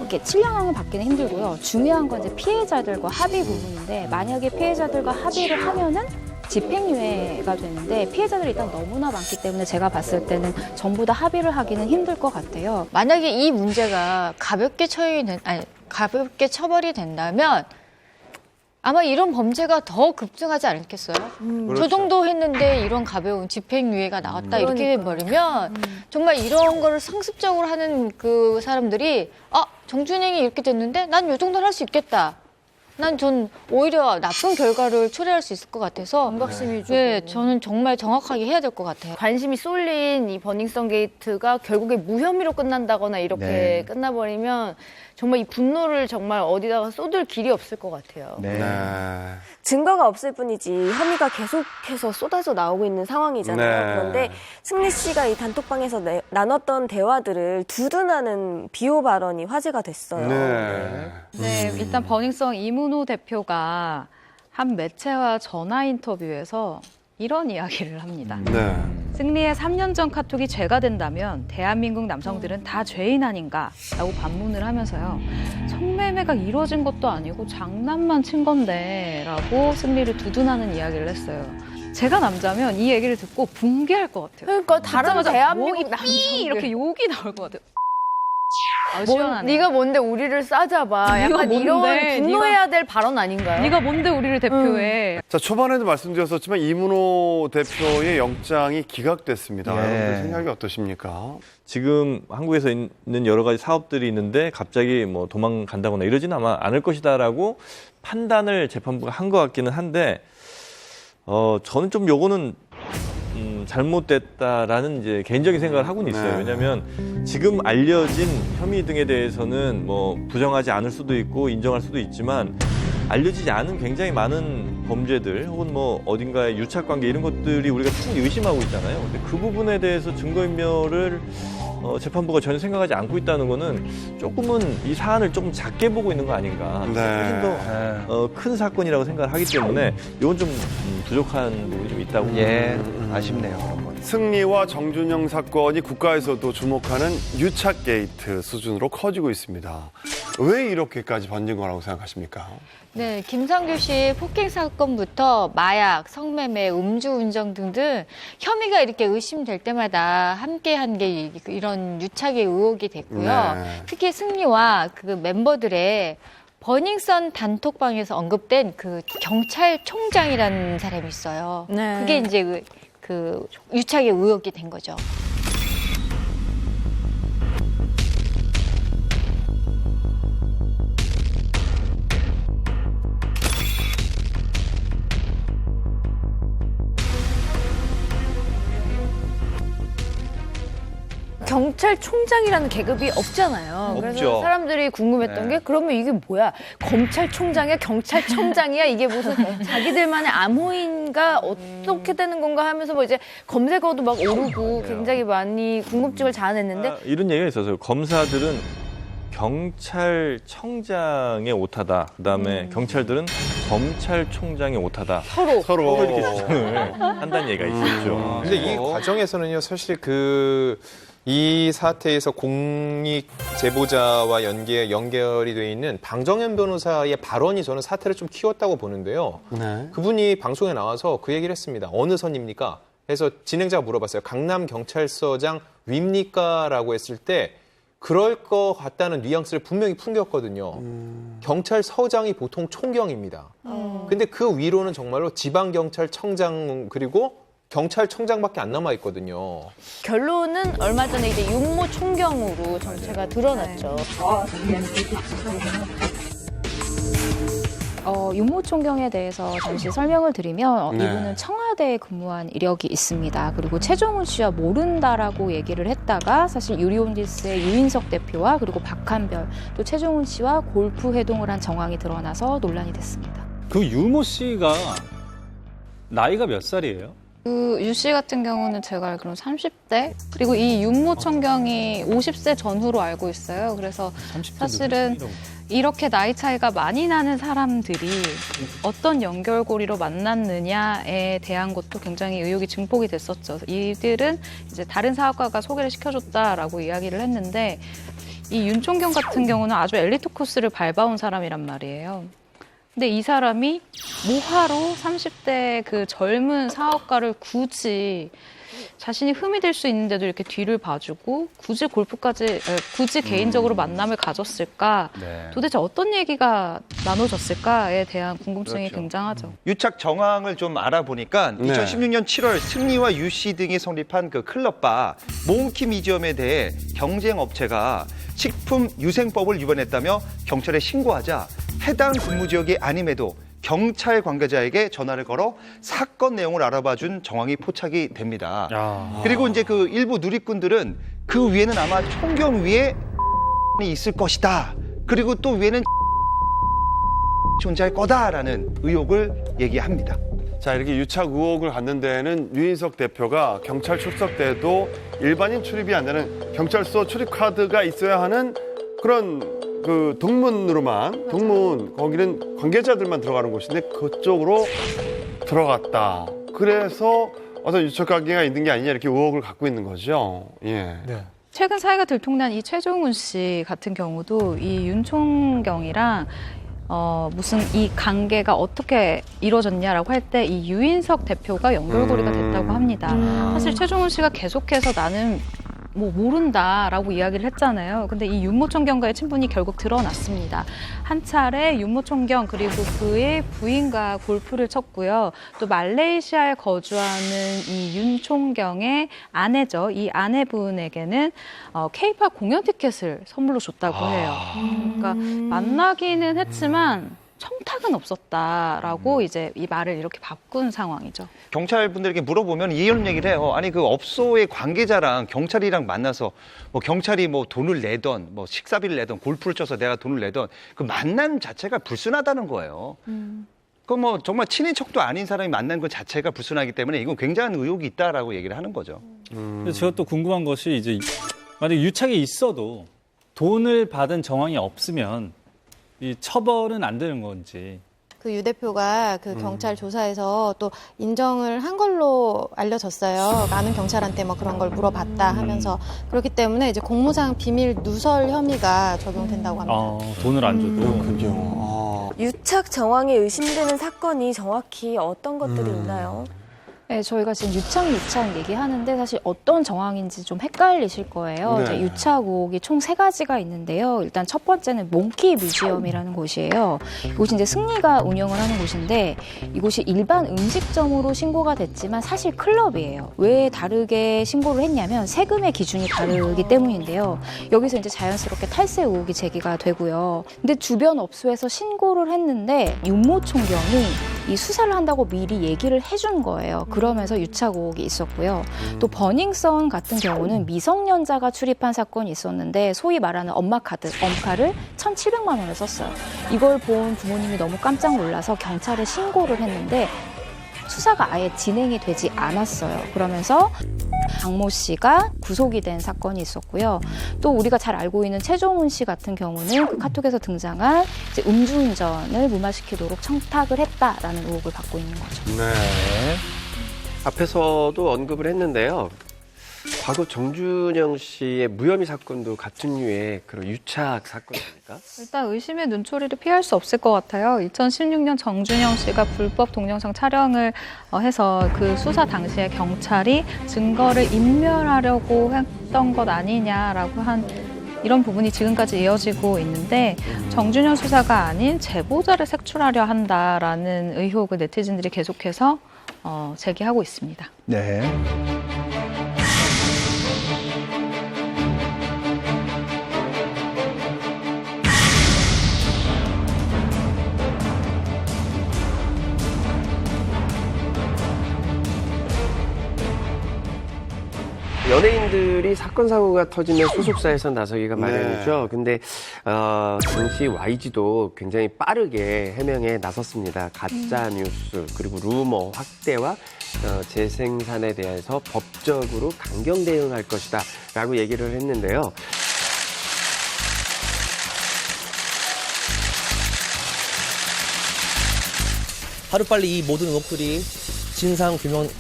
이게 7년형을 받기는 힘들고요. 중요한 건 이제 피해자들과 합의 부분인데 만약에 피해자들과 합의를 하면은 집행유예가 되는데 피해자들이 일단 너무나 많기 때문에 제가 봤을 때는 전부 다 합의를 하기는 힘들 것 같아요. 만약에 이 문제가 가볍게 처벌이 된다면 아마 이런 범죄가 더 급증하지 않겠어요? 그렇죠. 저 정도 했는데 이런 가벼운 집행유예가 나왔다 이렇게 돼버리면 정말 이런 거를 상습적으로 하는 그 사람들이 정준영이 이렇게 됐는데 난 이 정도는 할 수 있겠다. 전 오히려 나쁜 결과를 초래할 수 있을 것 같아서 경각심이 네, 저는 정말 정확하게 해야 될 것 같아요. 관심이 쏠린 이 버닝썬 게이트가 결국에 무혐의로 끝난다거나 이렇게 끝나버리면 정말 이 분노를 정말 어디다가 쏟을 길이 없을 것 같아요. 증거가 없을 뿐이지 혐의가 계속해서 쏟아져 나오고 있는 상황이잖아요. 그런데 승리 씨가 이 단톡방에서 나눴던 대화들을 두둔하는 비호 발언이 화제가 됐어요. 네, 일단 버닝썬 이문호 대표가 한 매체와 전화 인터뷰에서 이런 이야기를 합니다. 승리의 3년 전 카톡이 죄가 된다면 대한민국 남성들은 다 죄인 아닌가? 라고 반문을 하면서요. 성매매가 이루어진 것도 아니고 장난만 친 건데 라고 승리를 두둔하는 이야기를 했어요. 제가 남자면 이 얘기를 듣고 붕괴할 것 같아요. 그러니까 다른 대한민국 남성들 이렇게 욕이 나올 것 같아요. 네가 뭔데 우리를 싸잡아. 약간 이런 분노해야 될 발언 아닌가요? 네가 뭔데 우리를 대표해. 자, 초반에도 말씀드렸었지만 이문호 대표의 영장이 기각됐습니다. 여러분들 생각이 어떠십니까? 지금 한국에서 있는 여러 가지 사업들이 있는데 갑자기 뭐 도망간다거나 이러지는 아마 않을 것이다라고 판단을 재판부가 한 것 같기는 한데 저는 좀 요거는 잘못됐다라는 이제 개인적인 생각을 하고는 있어요. 왜냐하면 지금 알려진 혐의 등에 대해서는 뭐 부정하지 않을 수도 있고 인정할 수도 있지만 알려지지 않은 굉장히 많은 범죄들 혹은 뭐 어딘가의 유착관계 이런 것들이 우리가 충분히 의심하고 있잖아요. 근데 그 부분에 대해서 증거인멸을 재판부가 전혀 생각하지 않고 있다는 거는 조금은 이 사안을 조금 작게 보고 있는 거 아닌가. 훨씬 더 큰 사건이라고 생각을 하기 때문에 이건 좀 부족한 부분이 좀 있다고. 아쉽네요. 그런 건. 승리와 정준영 사건이 국가에서도 주목하는 유착 게이트 수준으로 커지고 있습니다. 왜 이렇게까지 번진 거라고 생각하십니까? 네, 김상규 씨 폭행 사건부터 마약, 성매매, 음주운전 등등 혐의가 이렇게 의심될 때마다 함께한 게 이런 유착의 의혹이 됐고요. 특히 승리와 그 멤버들의 버닝썬 단톡방에서 언급된 그 경찰총장이라는 사람이 있어요. 그게 이제 그 유착의 의혹이 된 거죠. 경찰총장이라는 계급이 없잖아요. 그래서 없죠. 사람들이 궁금했던 게 그러면 이게 뭐야? 검찰총장이야? 경찰청장이야? 이게 무슨 자기들만의 암호인가? 어떻게 되는 건가 하면서 뭐 이제 검색어도 막 오르고 굉장히 많이 궁금증을 자아냈는데 이런 얘기가 있어서 검사들은 경찰청장의 오타다. 그다음에 경찰들은 검찰총장의 오타다. 서로 이렇게 주장을 한다는 얘기가 있었죠. 근데 이 과정에서는요, 사실 이 사태에서 공익 제보자와 연결이 돼 있는 방정현 변호사의 발언이 저는 사태를 좀 키웠다고 보는데요. 그분이 방송에 나와서 그 얘기를 했습니다. 어느 선입니까? 해서 진행자가 물어봤어요. 강남경찰서장 윕니까? 라고 했을 때 그럴 것 같다는 뉘앙스를 분명히 풍겼거든요. 경찰서장이 보통 총경입니다. 근데 그 위로는 정말로 지방경찰청장 그리고 경찰청장밖에 안 남아 있거든요. 결론은 얼마 전에 이제 윤모 총경으로 정체가 드러났죠. 윤모 총경에 대해서 잠시 설명을 드리면 이분은 청와대에 근무한 이력이 있습니다. 그리고 최종훈 씨와 모른다라고 얘기를 했다가 사실 유리온디스의 유인석 대표와 그리고 박한별 또 최종훈 씨와 골프 회동을 한 정황이 드러나서 논란이 됐습니다. 그 유모 씨가 나이가 몇 살이에요? 그 유 씨 같은 경우는 제가 알기로는 30대 그리고 이 윤모 총경이 50세 전후로 알고 있어요. 그래서 사실은 이렇게 나이 차이가 많이 나는 사람들이 어떤 연결고리로 만났느냐에 대한 것도 굉장히 의혹이 증폭이 됐었죠. 이들은 이제 다른 사업가가 소개를 시켜줬다라고 이야기를 했는데 이 윤 총경 같은 경우는 아주 엘리트 코스를 밟아온 사람이란 말이에요. 근데 이 사람이 뭐하러 30대 그 젊은 사업가를 굳이 자신이 흠이 될 수 있는데도 이렇게 뒤를 봐주고 굳이 개인적으로 만남을 가졌을까? 도대체 어떤 얘기가 나눠졌을까에 대한 궁금증이 굉장하죠. 유착 정황을 좀 알아보니까 2016년 7월 승리와 유씨 등이 성립한 그 클럽바 몽키 미지엄에 대해 경쟁업체가 식품유생법을 위반했다며 경찰에 신고하자 해당 근무 지역이 아님에도 경찰 관계자에게 전화를 걸어 사건 내용을 알아봐준 정황이 포착이 됩니다. 그리고 이제 그 일부 누리꾼들은 그 위에는 아마 총경 위에 있을 것이다. 그리고 또 위에는 존재할 거다라는 의혹을 얘기합니다. 자, 이렇게 유착 의혹을 갖는 데에는 유인석 대표가 경찰 출석 때도 일반인 출입이 안 되는 경찰서 출입 카드가 있어야 하는 그런 그 동문으로만 거기는 관계자들만 들어가는 곳인데 그쪽으로 들어갔다. 그래서 어떤 유착 관계가 있는 게 아니냐 이렇게 의혹을 갖고 있는 거죠. 예. 최근 사회가 들통난 이 최종훈 씨 같은 경우도 이 윤 총경이랑 무슨 이 관계가 어떻게 이루어졌냐라고 할 때 이 유인석 대표가 연결고리가 됐다고 합니다. 사실 최종훈 씨가 계속해서 나는 뭐 모른다라고 이야기를 했잖아요. 근데 이 윤모 총경과의 친분이 결국 드러났습니다. 한 차례 윤모 총경 그리고 그의 부인과 골프를 쳤고요. 또 말레이시아에 거주하는 이 윤 총경의 아내죠. 이 아내분에게는 K-팝 공연 티켓을 선물로 줬다고 해요. 그러니까 만나기는 했지만 청탁은 없었다라고 이제 이 말을 이렇게 바꾼 상황이죠. 경찰분들에게 물어보면 이런 얘기를 해요. 아니 그 업소의 관계자랑 경찰이랑 만나서 뭐 경찰이 뭐 돈을 내던 뭐 식사비를 내던 골프를 쳐서 내가 돈을 내던 그 만남 자체가 불순하다는 거예요. 그 뭐 정말 친인척도 아닌 사람이 만난 것 자체가 불순하기 때문에 이건 굉장한 의혹이 있다라고 얘기를 하는 거죠. 제가 또 궁금한 것이 이제 만약에 유착이 있어도 돈을 받은 정황이 없으면 이 처벌은 안 되는 건지. 그 유 대표가 그 경찰 조사에서 또 인정을 한 걸로 알려졌어요. 나는 경찰한테 뭐 그런 걸 물어봤다 하면서 그렇기 때문에 이제 공무상 비밀 누설 혐의가 적용된다고 합니다. 돈을 안 줘도. 그렇군요. 유착 정황이 의심되는 사건이 정확히 어떤 것들이 있나요? 네, 저희가 지금 유착 얘기하는데 사실 어떤 정황인지 좀 헷갈리실 거예요. 네. 유착 의혹이 총 3가지가 있는데요. 일단 첫 번째는 몽키 뮤지엄이라는 곳이에요. 이곳이 이제 승리가 운영을 하는 곳인데 이곳이 일반 음식점으로 신고가 됐지만 사실 클럽이에요. 왜 다르게 신고를 했냐면 세금의 기준이 다르기 때문인데요. 여기서 이제 자연스럽게 탈세 의혹이 제기가 되고요. 근데 주변 업소에서 신고를 했는데 윤모 총경이 이 수사를 한다고 미리 얘기를 해준 거예요. 그러면서 유착 의혹이 있었고요. 또 버닝썬 같은 경우는 미성년자가 출입한 사건이 있었는데 소위 말하는 엄마 카드, 엄카를 1,700만 원을 썼어요. 이걸 본 부모님이 너무 깜짝 놀라서 경찰에 신고를 했는데 수사가 아예 진행이 되지 않았어요. 그러면서 박모 씨가 구속이 된 사건이 있었고요. 또 우리가 잘 알고 있는 최종훈 씨 같은 경우는 그 카톡에서 등장한 이제 음주운전을 무마시키도록 청탁을 했다라는 의혹을 받고 있는 거죠. 네. 앞에서도 언급을 했는데요. 과거 정준영 씨의 무혐의 사건도 같은 류의 그런 유착 사건입니까? 일단 의심의 눈초리를 피할 수 없을 것 같아요. 2016년 정준영 씨가 불법 동영상 촬영을 해서 그 수사 당시에 경찰이 증거를 인멸하려고 했던 것 아니냐라고 한 이런 부분이 지금까지 이어지고 있는데 정준영 수사가 아닌 제보자를 색출하려 한다라는 의혹을 네티즌들이 계속해서 제기하고 있습니다. 네. 연예인들이 사건 사고가 터지면 소속사에서 나서기가 마련이죠. 근데 당시 YG도 굉장히 빠르게 해명에 나섰습니다. 가짜 뉴스 그리고 루머 확대와 재생산에 대해서 법적으로 강경 대응할 것이다라고 얘기를 했는데요. 하루빨리 이 모든 의혹들이 진상 규명될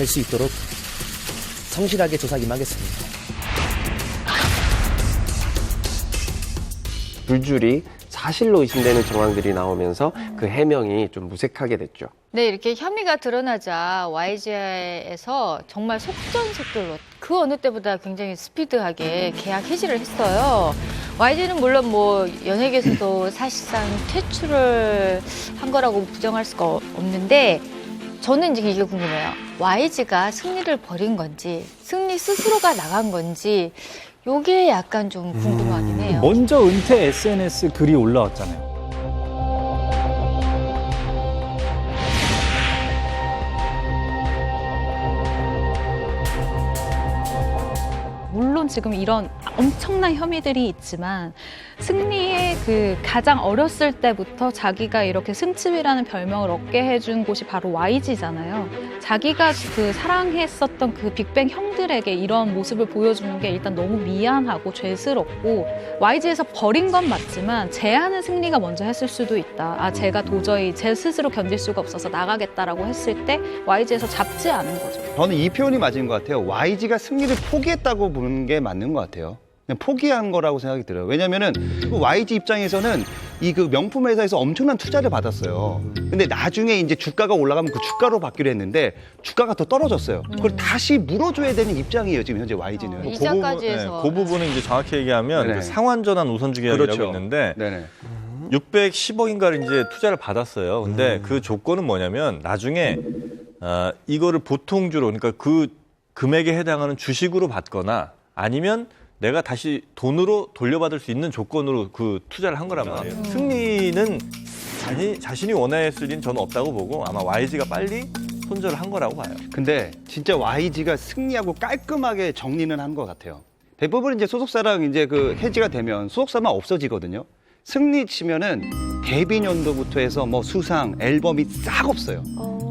수 있도록 성실하게 조사 임하겠습니다. 줄줄이 사실로 의심되는 정황들이 나오면서 그 해명이 좀 무색하게 됐죠. 네, 이렇게 혐의가 드러나자 YG에서 정말 속전속결로 그 어느 때보다 굉장히 스피드하게 계약 해지를 했어요. YG는 물론 뭐 연예계에서도 사실상 퇴출을 한 거라고 부정할 수가 없는데 저는 이제 이게 궁금해요. YG가 승리를 버린 건지 승리 스스로가 나간 건지 요게 약간 좀 궁금하긴 해요. 먼저 은퇴 SNS 글이 올라왔잖아요. 물론 지금 이런 엄청난 혐의들이 있지만 승리의 그 가장 어렸을 때부터 자기가 이렇게 승칩이라는 별명을 얻게 해준 곳이 바로 YG잖아요. 자기가 그 사랑했었던 그 빅뱅 형들에게 이런 모습을 보여주는 게 일단 너무 미안하고 죄스럽고 YG에서 버린 건 맞지만 제안은 승리가 먼저 했을 수도 있다. 아, 제가 도저히 제 스스로 견딜 수가 없어서 나가겠다라고 했을 때 YG에서 잡지 않은 거죠. 저는 이 표현이 맞은 것 같아요. YG가 승리를 포기했다고 보는 게 맞는 것 같아요. 그냥 포기한 거라고 생각이 들어요. 왜냐면은 그 YG 입장에서는 이 그 명품 회사에서 엄청난 투자를 받았어요. 근데 나중에 이제 주가가 올라가면 그 주가로 받기로 했는데 주가가 더 떨어졌어요. 그걸 다시 물어줘야 되는 입장이에요, 지금 현재 YG는. 이자까지 해서. 그 부분은 이제 정확히 얘기하면 네네. 그 상환전환 우선주 계약이라고 그렇죠. 있는데 네네. 610억인가를 이제 투자를 받았어요. 근데 그 조건은 뭐냐면 나중에 이거를 보통주로 그러니까 그 금액에 해당하는 주식으로 받거나 아니면 내가 다시 돈으로 돌려받을 수 있는 조건으로 그 투자를 한 거란 말이에요. 승리는 자신이 원했을 리는 저는 없다고 보고 아마 YG가 빨리 손절을 한 거라고 봐요. 근데 진짜 YG가 승리하고 깔끔하게 정리는 한 것 같아요. 대부분 이제 소속사랑 이제 그 해지가 되면 소속사만 없어지거든요. 승리 치면은 데뷔 연도부터 해서 뭐 수상, 앨범이 싹 없어요.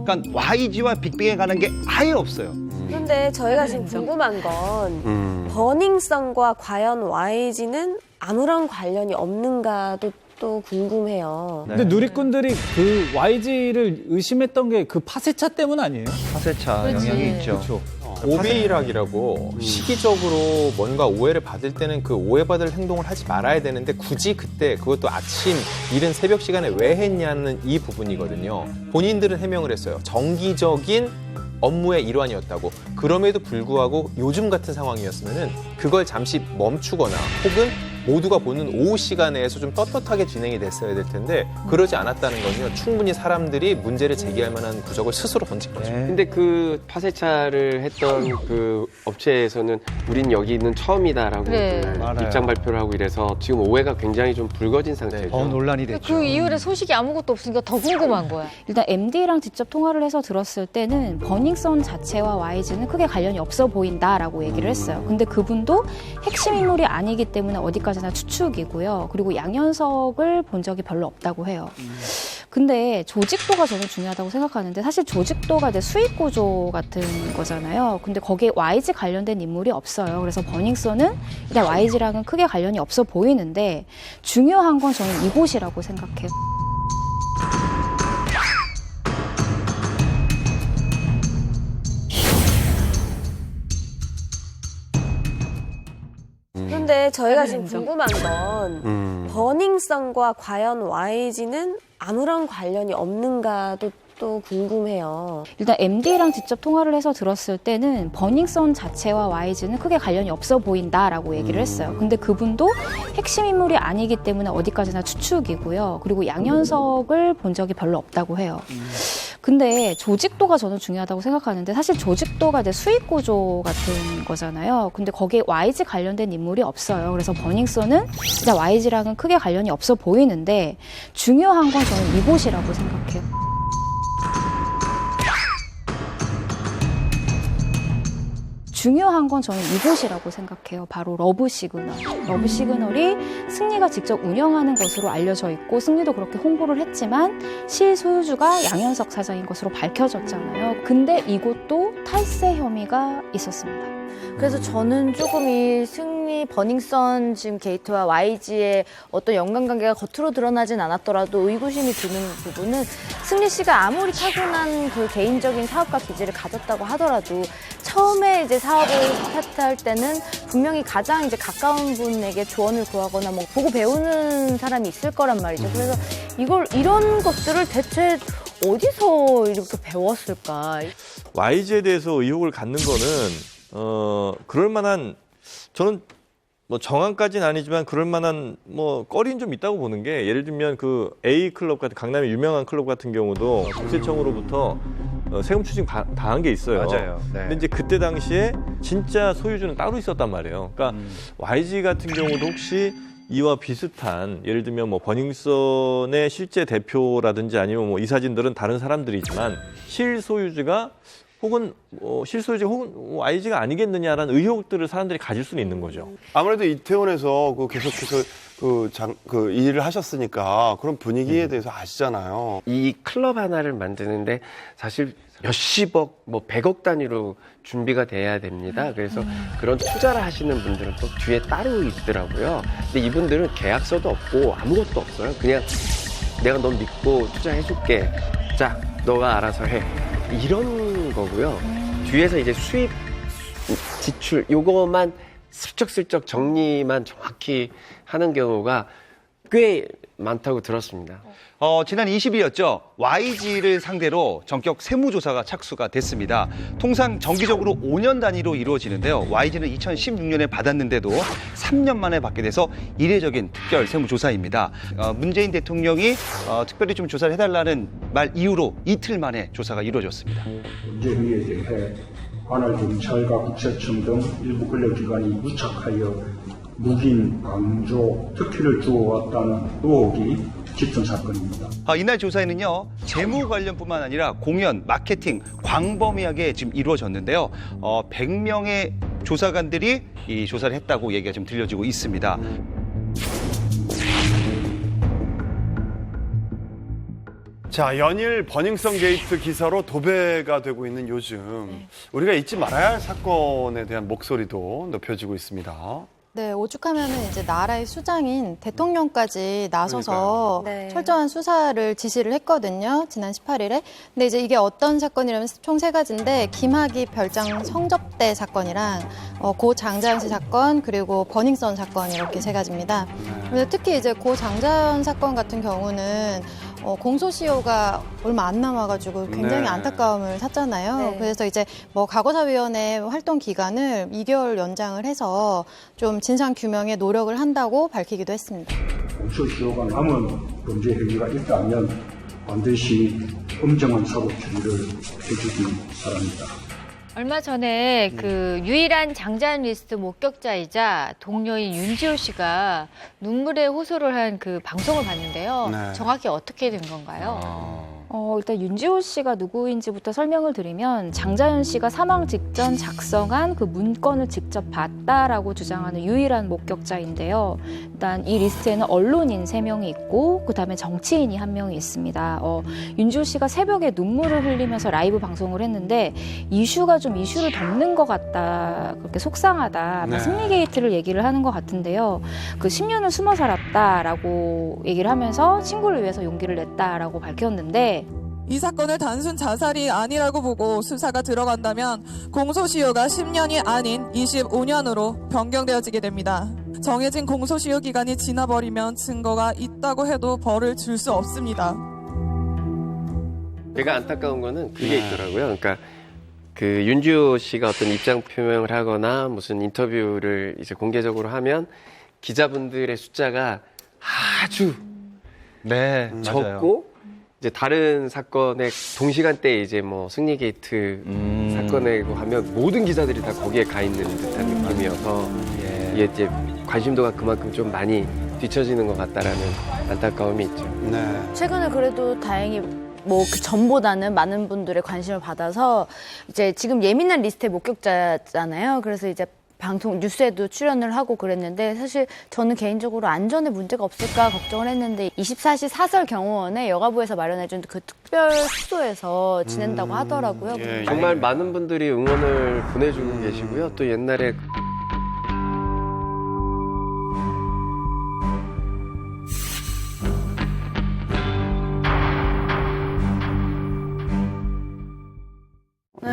그러니까 YG와 빅뱅에 가는 게 아예 없어요. 그런데 저희가 지금 궁금한 건 버닝썬과 과연 YG는 아무런 관련이 없는가도 또 궁금해요. 근데 누리꾼들이 그 YG를 의심했던 게 그 파세차 때문 아니에요? 파세차 그렇지. 영향이 있죠. 그렇죠. 오비락이라고 시기적으로 뭔가 오해를 받을 때는 그 오해받을 행동을 하지 말아야 되는데 굳이 그때 그것도 아침 이른 새벽 시간에 왜 했냐는 이 부분이거든요. 본인들은 해명을 했어요. 정기적인 업무의 일환이었다고. 그럼에도 불구하고 요즘 같은 상황이었으면은 그걸 잠시 멈추거나 혹은 모두가 보는 오후 시간에서 좀 떳떳하게 진행이 됐어야 될 텐데 그러지 않았다는 건요. 충분히 사람들이 문제를 제기할 만한 구석을 스스로 던진 거죠. 근데 그 파세차를 했던 그 업체에서는 우린 여기는 처음이다라고 그래. 입장 발표를 하고 이래서 지금 오해가 굉장히 좀 불거진 상태죠. 논란이 됐죠. 그 이후에 소식이 아무것도 없으니까 더 궁금한 거야. 일단 MD랑 직접 통화를 해서 들었을 때는 버닝썬 자체와 YG는 크게 관련이 없어 보인다라고 얘기를 했어요. 근데 그분도 핵심 인물이 아니기 때문에 어디까지나 추측이고요. 그리고 양현석을 본 적이 별로 없다고 해요. 근데 조직도가 저는 중요하다고 생각하는데 사실 조직도가 이제 수익 구조 같은 거잖아요. 근데 거기에 YG 관련된 인물이 없어요. 그래서 버닝썬은 일단 YG랑은 크게 관련이 없어 보이는데 중요한 건 저는 이곳이라고 생각해요. 근데 저희가 지금 궁금한 건 버닝썬과 과연 YG는 아무런 관련이 없는가도 또 궁금해요. 일단 MD랑 직접 통화를 해서 들었을 때는 버닝썬 자체와 YG는 크게 관련이 없어 보인다라고 얘기를 했어요. 근데 그분도 핵심 인물이 아니기 때문에 어디까지나 추측이고요. 그리고 양현석을 본 적이 별로 없다고 해요. 근데 조직도가 저는 중요하다고 생각하는데 사실 조직도가 이제 수익 구조 같은 거잖아요. 근데 거기에 YG 관련된 인물이 없어요. 그래서 버닝썬은 진짜 YG랑은 크게 관련이 없어 보이는데 중요한 건 저는 이곳이라고 생각해요. 중요한 건 저는 이곳이라고 생각해요. 바로 러브 시그널. 러브 시그널이 승리가 직접 운영하는 것으로 알려져 있고 승리도 그렇게 홍보를 했지만 실소유주가 양현석 사장인 것으로 밝혀졌잖아요. 근데 이곳도 탈세 혐의가 있었습니다. 그래서 저는 조금 이 승리 버닝썬 지금 게이트와 YG의 어떤 연관관계가 겉으로 드러나진 않았더라도 의구심이 드는 부분은 승리 씨가 아무리 타고난 그 개인적인 사업가 기질을 가졌다고 하더라도 처음에 이제 사업을 스타트할 때는 분명히 가장 이제 가까운 분에게 조언을 구하거나 뭐 보고 배우는 사람이 있을 거란 말이죠. 그래서 이런 것들을 대체 어디서 이렇게 배웠을까? YG에 대해서 의혹을 갖는 거는 그럴 만한, 저는 뭐 정황까지는 아니지만 그럴 만한 뭐 꺼리는 좀 있다고 보는 게, 예를 들면 그 A 클럽 같은, 강남의 유명한 클럽 같은 경우도 국세청으로부터 세금 추징 당한 게 있어요. 맞아요. 네. 근데 이제 그때 당시에 진짜 소유주는 따로 있었단 말이에요. 그러니까 YG 같은 경우도 혹시 이와 비슷한, 예를 들면 뭐 버닝썬의 실제 대표라든지 아니면 뭐 이 사진들은 다른 사람들이지만 실소유주가 혹은 실소유주 혹은 YG가 아니겠느냐라는 의혹들을 사람들이 가질 수는 있는 거죠. 아무래도 이태원에서 계속해서 그 일을 하셨으니까 그런 분위기에 대해서 아시잖아요. 이 클럽 하나를 만드는데 사실 몇십억, 뭐 100억 단위로 준비가 돼야 됩니다. 그래서 그런 투자를 하시는 분들은 또 뒤에 따로 있더라고요. 근데 이분들은 계약서도 없고 아무것도 없어요. 그냥 내가 너 믿고 투자해줄게. 자, 너가 알아서 해. 이런 거고요. 뒤에서 이제 수입, 지출, 요거만 슬쩍슬쩍 정리만 정확히 하는 경우가 꽤 많다고 들었습니다. 지난 20일이었죠. YG를 상대로 전격 세무조사가 착수가 됐습니다. 통상 정기적으로 5년 단위로 이루어지는데요. YG는 2016년에 받았는데도 3년 만에 받게 돼서 이례적인 특별 세무조사입니다. 문재인 대통령이 특별히 좀 조사를 해달라는 말 이후로 이틀 만에 조사가 이루어졌습니다. 문제 행위에 대해 관할 경찰과 국세청 등 일부 권력기관이 무착하여 묵인, 방조, 특혜를 주어왔다는 의혹이 짙은 사건입니다. 이날 조사에는요, 재무 관련뿐만 아니라 공연, 마케팅, 광범위하게 지금 이루어졌는데요. 100명의 조사관들이 이 조사를 했다고 얘기가 좀 들려지고 있습니다. 자, 연일 버닝썬 게이트 기사로 도배가 되고 있는 요즘 우리가 잊지 말아야 할 사건에 대한 목소리도 높여지고 있습니다. 네, 오죽하면은 이제 나라의 수장인 대통령까지 나서서 철저한 수사를 지시를 했거든요. 지난 18일에. 근데 이제 이게 어떤 사건이라면 총 3가지인데 김학의 별장 성접대 사건이랑 고 장자연 씨 사건 그리고 버닝썬 사건 이렇게 3가지입니다. 근데 특히 이제 고 장자연 사건 같은 경우는 공소시효가 얼마 안 남아가지고 굉장히 안타까움을 샀잖아요. 그래서 이제 뭐 과거사위원회 활동 기간을 2개월 연장을 해서 좀 진상 규명에 노력을 한다고 밝히기도 했습니다. 공소시효가 남은 범죄 행위가 있다면 반드시 엄정한 사고 처리를 해주기 바랍니다. 얼마 전에 그 유일한 장자연 리스트 목격자이자 동료인 윤지호 씨가 눈물의 호소를 한 그 방송을 봤는데요. 정확히 어떻게 된 건가요? 일단 윤지호 씨가 누구인지부터 설명을 드리면 장자연 씨가 사망 직전 작성한 그 문건을 직접 봤다라고 주장하는 유일한 목격자인데요. 일단 이 리스트에는 언론인 3명이 있고 그다음에 정치인이 1명이 있습니다. 윤지호 씨가 새벽에 눈물을 흘리면서 라이브 방송을 했는데 이슈가 좀 이슈를 덮는 것 같다. 그렇게 속상하다. 승리 게이트를 얘기를 하는 것 같은데요. 그 10년을 숨어 살았다라고 얘기를 하면서 친구를 위해서 용기를 냈다라고 밝혔는데 이 사건을 단순 자살이 아니라고 보고 수사가 들어간다면 공소시효가 10년이 아닌 25년으로 변경되어지게 됩니다. 정해진 공소시효 기간이 지나버리면 증거가 있다고 해도 벌을 줄 수 없습니다. 제가 안타까운 거는 그게 있더라고요. 그러니까 그 윤주호 씨가 어떤 입장 표명을 하거나 무슨 인터뷰를 이제 공개적으로 하면 기자분들의 숫자가 아주 적고 이제 다른 사건의 동시간대에 이제 뭐 승리 게이트 사건에 하면 모든 기자들이 다 거기에 가 있는 듯한 느낌이어서 이게 이제 관심도가 그만큼 좀 많이 뒤처지는 것 같다라는 안타까움이 있죠. 최근에 그래도 다행히 뭐 그 전보다는 많은 분들의 관심을 받아서 이제 지금 예민한 리스트의 목격자잖아요. 그래서 이제 방송 뉴스에도 출연을 하고 그랬는데 사실 저는 개인적으로 안전에 문제가 없을까 걱정을 했는데 24시 사설 경호원에 여가부에서 마련해준 그 특별 숙소에서 지낸다고 하더라고요. 정말 많은 분들이 응원을 보내주고 계시고요. 또 옛날에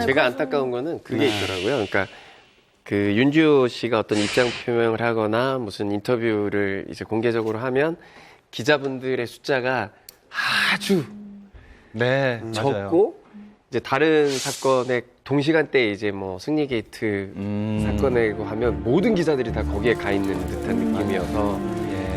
제가 안타까운 거는 그게 있더라고요. 그러니까 그 윤주호 씨가 어떤 입장 표명을 하거나 무슨 인터뷰를 이제 공개적으로 하면 기자분들의 숫자가 아주 적고 이제 다른 사건의 동시간대에 이제 뭐 승리 게이트 사건에 하면 모든 기자들이 다 거기에 가 있는 듯한 느낌이어서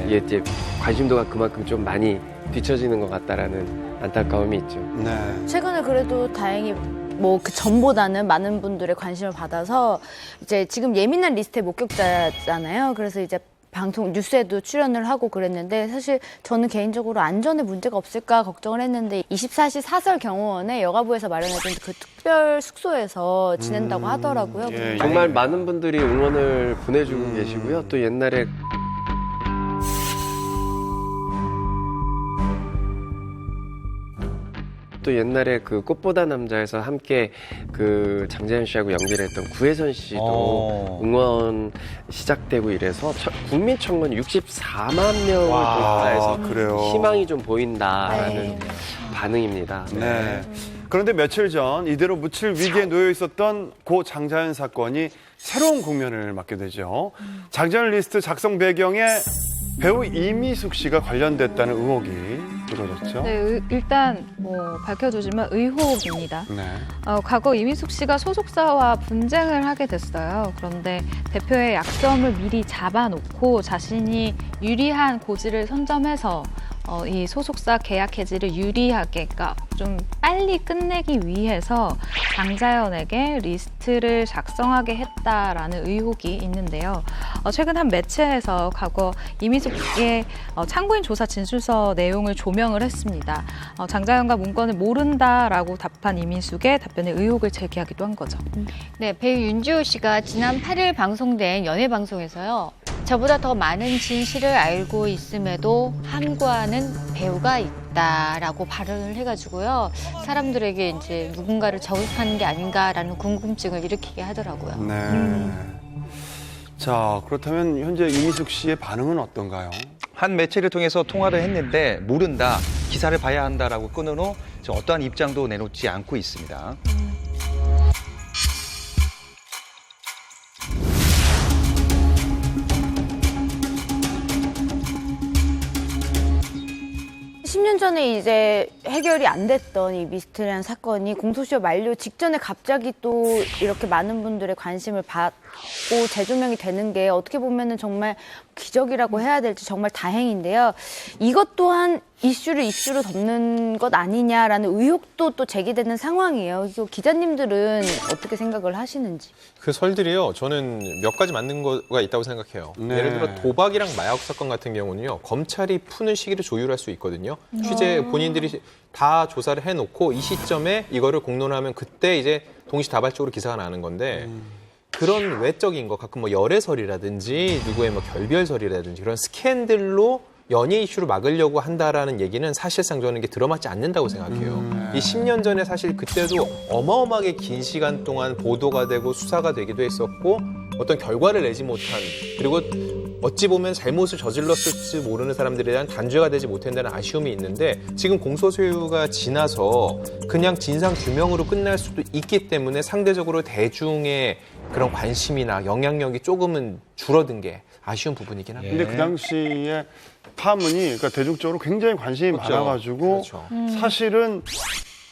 이게 이제 관심도가 그만큼 좀 많이 뒤처지는 것 같다라는 안타까움이 있죠. 최근에 그래도 다행히 뭐 그 전보다는 많은 분들의 관심을 받아서 이제 지금 예민한 리스트의 목격자잖아요. 그래서 이제 방송 뉴스에도 출연을 하고 그랬는데 사실 저는 개인적으로 안전에 문제가 없을까 걱정을 했는데 24시 사설 경호원에 여가부에서 마련해준 그 특별 숙소에서 지낸다고 하더라고요. 정말 많은 분들이 응원을 보내주고 계시고요. 또 옛날에 그 꽃보다 남자에서 함께 그 장재현 씨하고 연기를 했던 구혜선 씨도 응원 시작되고 이래서 국민청원 64만 명을 돌파해서 희망이 좀 보인다라는 반응입니다. 그런데 며칠 전 이대로 묻힐 위기에 놓여 있었던 고 장자연 사건이 새로운 국면을 맞게 되죠. 장자연 리스트 작성 배경에 배우 이미숙 씨가 관련됐다는 의혹이 불어졌죠. 네, 일단 뭐 밝혀두지만 의혹입니다. 과거 이미숙 씨가 소속사와 분쟁을 하게 됐어요. 그런데 대표의 약점을 미리 잡아놓고 자신이 유리한 고지를 선점해서 이 소속사 계약 해지를 유리하게, 그러니까 좀 빨리 끝내기 위해서 장자연에게 리스트를 작성하게 했다라는 의혹이 있는데요. 최근 한 매체에서 과거 이미숙의 참고인 조사 진술서 내용을 조명을 했습니다. 장자연과 문건을 모른다라고 답한 이미숙의 답변에 의혹을 제기하기도 한 거죠. 네, 배우 윤주호 씨가 지난 8일 방송된 연예 방송에서요. 저보다 더 많은 진실을 알고 있음에도 함구하는 배우가 있다라고 발언을 해가지고요. 사람들에게 이제 누군가를 저격하는 게 아닌가라는 궁금증을 일으키게 하더라고요. 자, 그렇다면 현재 이미숙 씨의 반응은 어떤가요? 한 매체를 통해서 통화를 했는데 모른다, 기사를 봐야 한다라고 끊은 후 어떠한 입장도 내놓지 않고 있습니다. 10년 전에 이제 해결이 안 됐던 이 미스테리한 사건이 공소시효 만료 직전에 갑자기 또 이렇게 많은 분들의 관심을 받고 재조명이 되는 게 어떻게 보면은 정말 기적이라고 해야 될지 정말 다행인데요. 이것 또한 이슈로 덮는 것 아니냐라는 의혹도 또 제기되는 상황이에요. 이거 기자님들은 어떻게 생각을 하시는지. 그 설들이요. 저는 몇 가지 맞는 거가 있다고 생각해요. 예를 들어 도박이랑 마약 사건 같은 경우는요. 검찰이 푸는 시기를 조율할 수 있거든요. 취재 본인들이 다 조사를 해놓고 이 시점에 이거를 공론하면 그때 이제 동시다발적으로 기사가 나는 건데 그런 외적인 거 가끔 뭐 열애설이라든지 누구의 뭐 결별설이라든지 그런 스캔들로 연예 이슈로 막으려고 한다라는 얘기는 사실상 저는 이게 들어맞지 않는다고 생각해요. 이 10년 전에 사실 그때도 어마어마하게 긴 시간 동안 보도가 되고 수사가 되기도 했었고 어떤 결과를 내지 못한 그리고 어찌 보면 잘못을 저질렀을지 모르는 사람들에 대한 단죄가 되지 못한다는 아쉬움이 있는데 지금 공소시효가 지나서 그냥 진상규명으로 끝날 수도 있기 때문에 상대적으로 대중의 그런 관심이나 영향력이 조금은 줄어든 게 아쉬운 부분이긴 합니다. 근데 그 당시에 파문이 그러니까 대중적으로 굉장히 관심이 그렇죠. 많아가지고 그렇죠. 사실은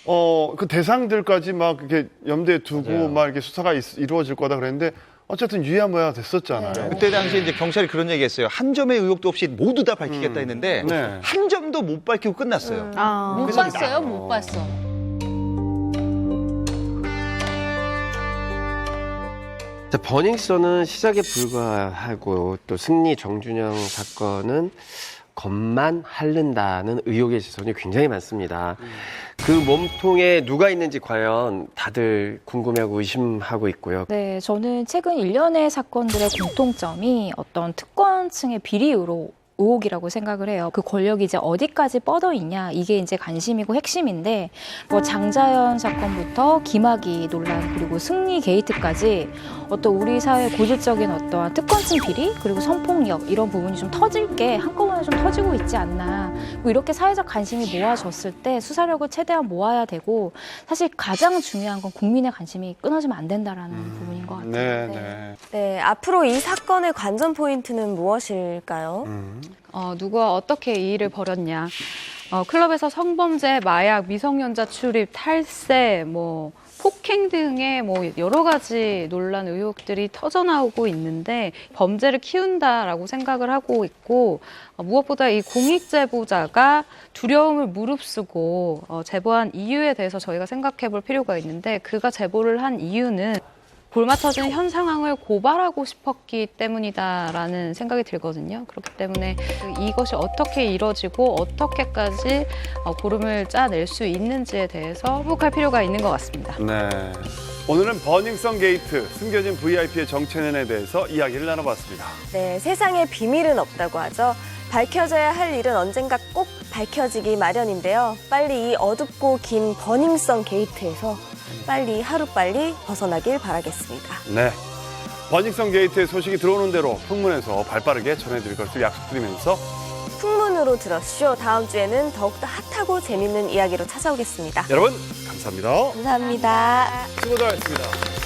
그 대상들까지 막 이렇게 염두에 두고 막 이렇게 수사가 이루어질 거다 그랬는데 어쨌든 유야무야가 됐었잖아요. 그때 당시 이제 경찰이 그런 얘기했어요. 한 점의 의혹도 없이 모두 다 밝히겠다 했는데 네. 한 점도 못 밝히고 끝났어요. 못 봤어요? 못 봤어. 자, 버닝썬은 시작에 불과하고 또 승리 정준영 사건은 겁만 핥는다는 의혹의 시선이 굉장히 많습니다. 그 몸통에 누가 있는지 과연 다들 궁금해하고 의심하고 있고요. 네, 저는 최근 일련의 사건들의 공통점이 어떤 특권층의 비리 의혹이라고 생각을 해요. 그 권력이 이제 어디까지 뻗어 있냐 이게 이제 관심이고 핵심인데 뭐 장자연 사건부터 김학의 논란 그리고 승리 게이트까지 어떤 우리 사회 고질적인 어떠한 특권층 비리 그리고 성폭력 이런 부분이 좀 터질 게 한꺼번에 좀 터지고 있지 않나. 뭐 이렇게 사회적 관심이 모아졌을 때 수사력을 최대한 모아야 되고 사실 가장 중요한 건 국민의 관심이 끊어지면 안 된다라는 부분인 것 같아요. 네. 네, 앞으로 이 사건의 관전 포인트는 무엇일까요? 누가 어떻게 이 일을 벌였냐. 클럽에서 성범죄, 마약, 미성년자 출입, 탈세, 뭐 폭행 등의 뭐 여러 가지 논란 의혹들이 터져나오고 있는데 범죄를 키운다라고 생각을 하고 있고 무엇보다 이 공익 제보자가 두려움을 무릅쓰고 제보한 이유에 대해서 저희가 생각해 볼 필요가 있는데 그가 제보를 한 이유는 골맞춰진 현 상황을 고발하고 싶었기 때문이다라는 생각이 들거든요. 그렇기 때문에 이것이 어떻게 이뤄지고 어떻게까지 고름을 짜낼 수 있는지에 대해서 회복할 필요가 있는 것 같습니다. 네. 오늘은 버닝썬 게이트, 숨겨진 VIP의 정체년에 대해서 이야기를 나눠봤습니다. 네, 세상에 비밀은 없다고 하죠. 밝혀져야 할 일은 언젠가 꼭 밝혀지기 마련인데요. 빨리 이 어둡고 긴 버닝썬 게이트에서 빨리 하루빨리 벗어나길 바라겠습니다. 네. 버닝썬 게이트의 소식이 들어오는 대로 풍문에서 발빠르게 전해드릴 것을 약속드리면서 풍문으로 들었쇼. 다음 주에는 더욱더 핫하고 재밌는 이야기로 찾아오겠습니다. 여러분 감사합니다. 감사합니다. 수고들 하셨습니다.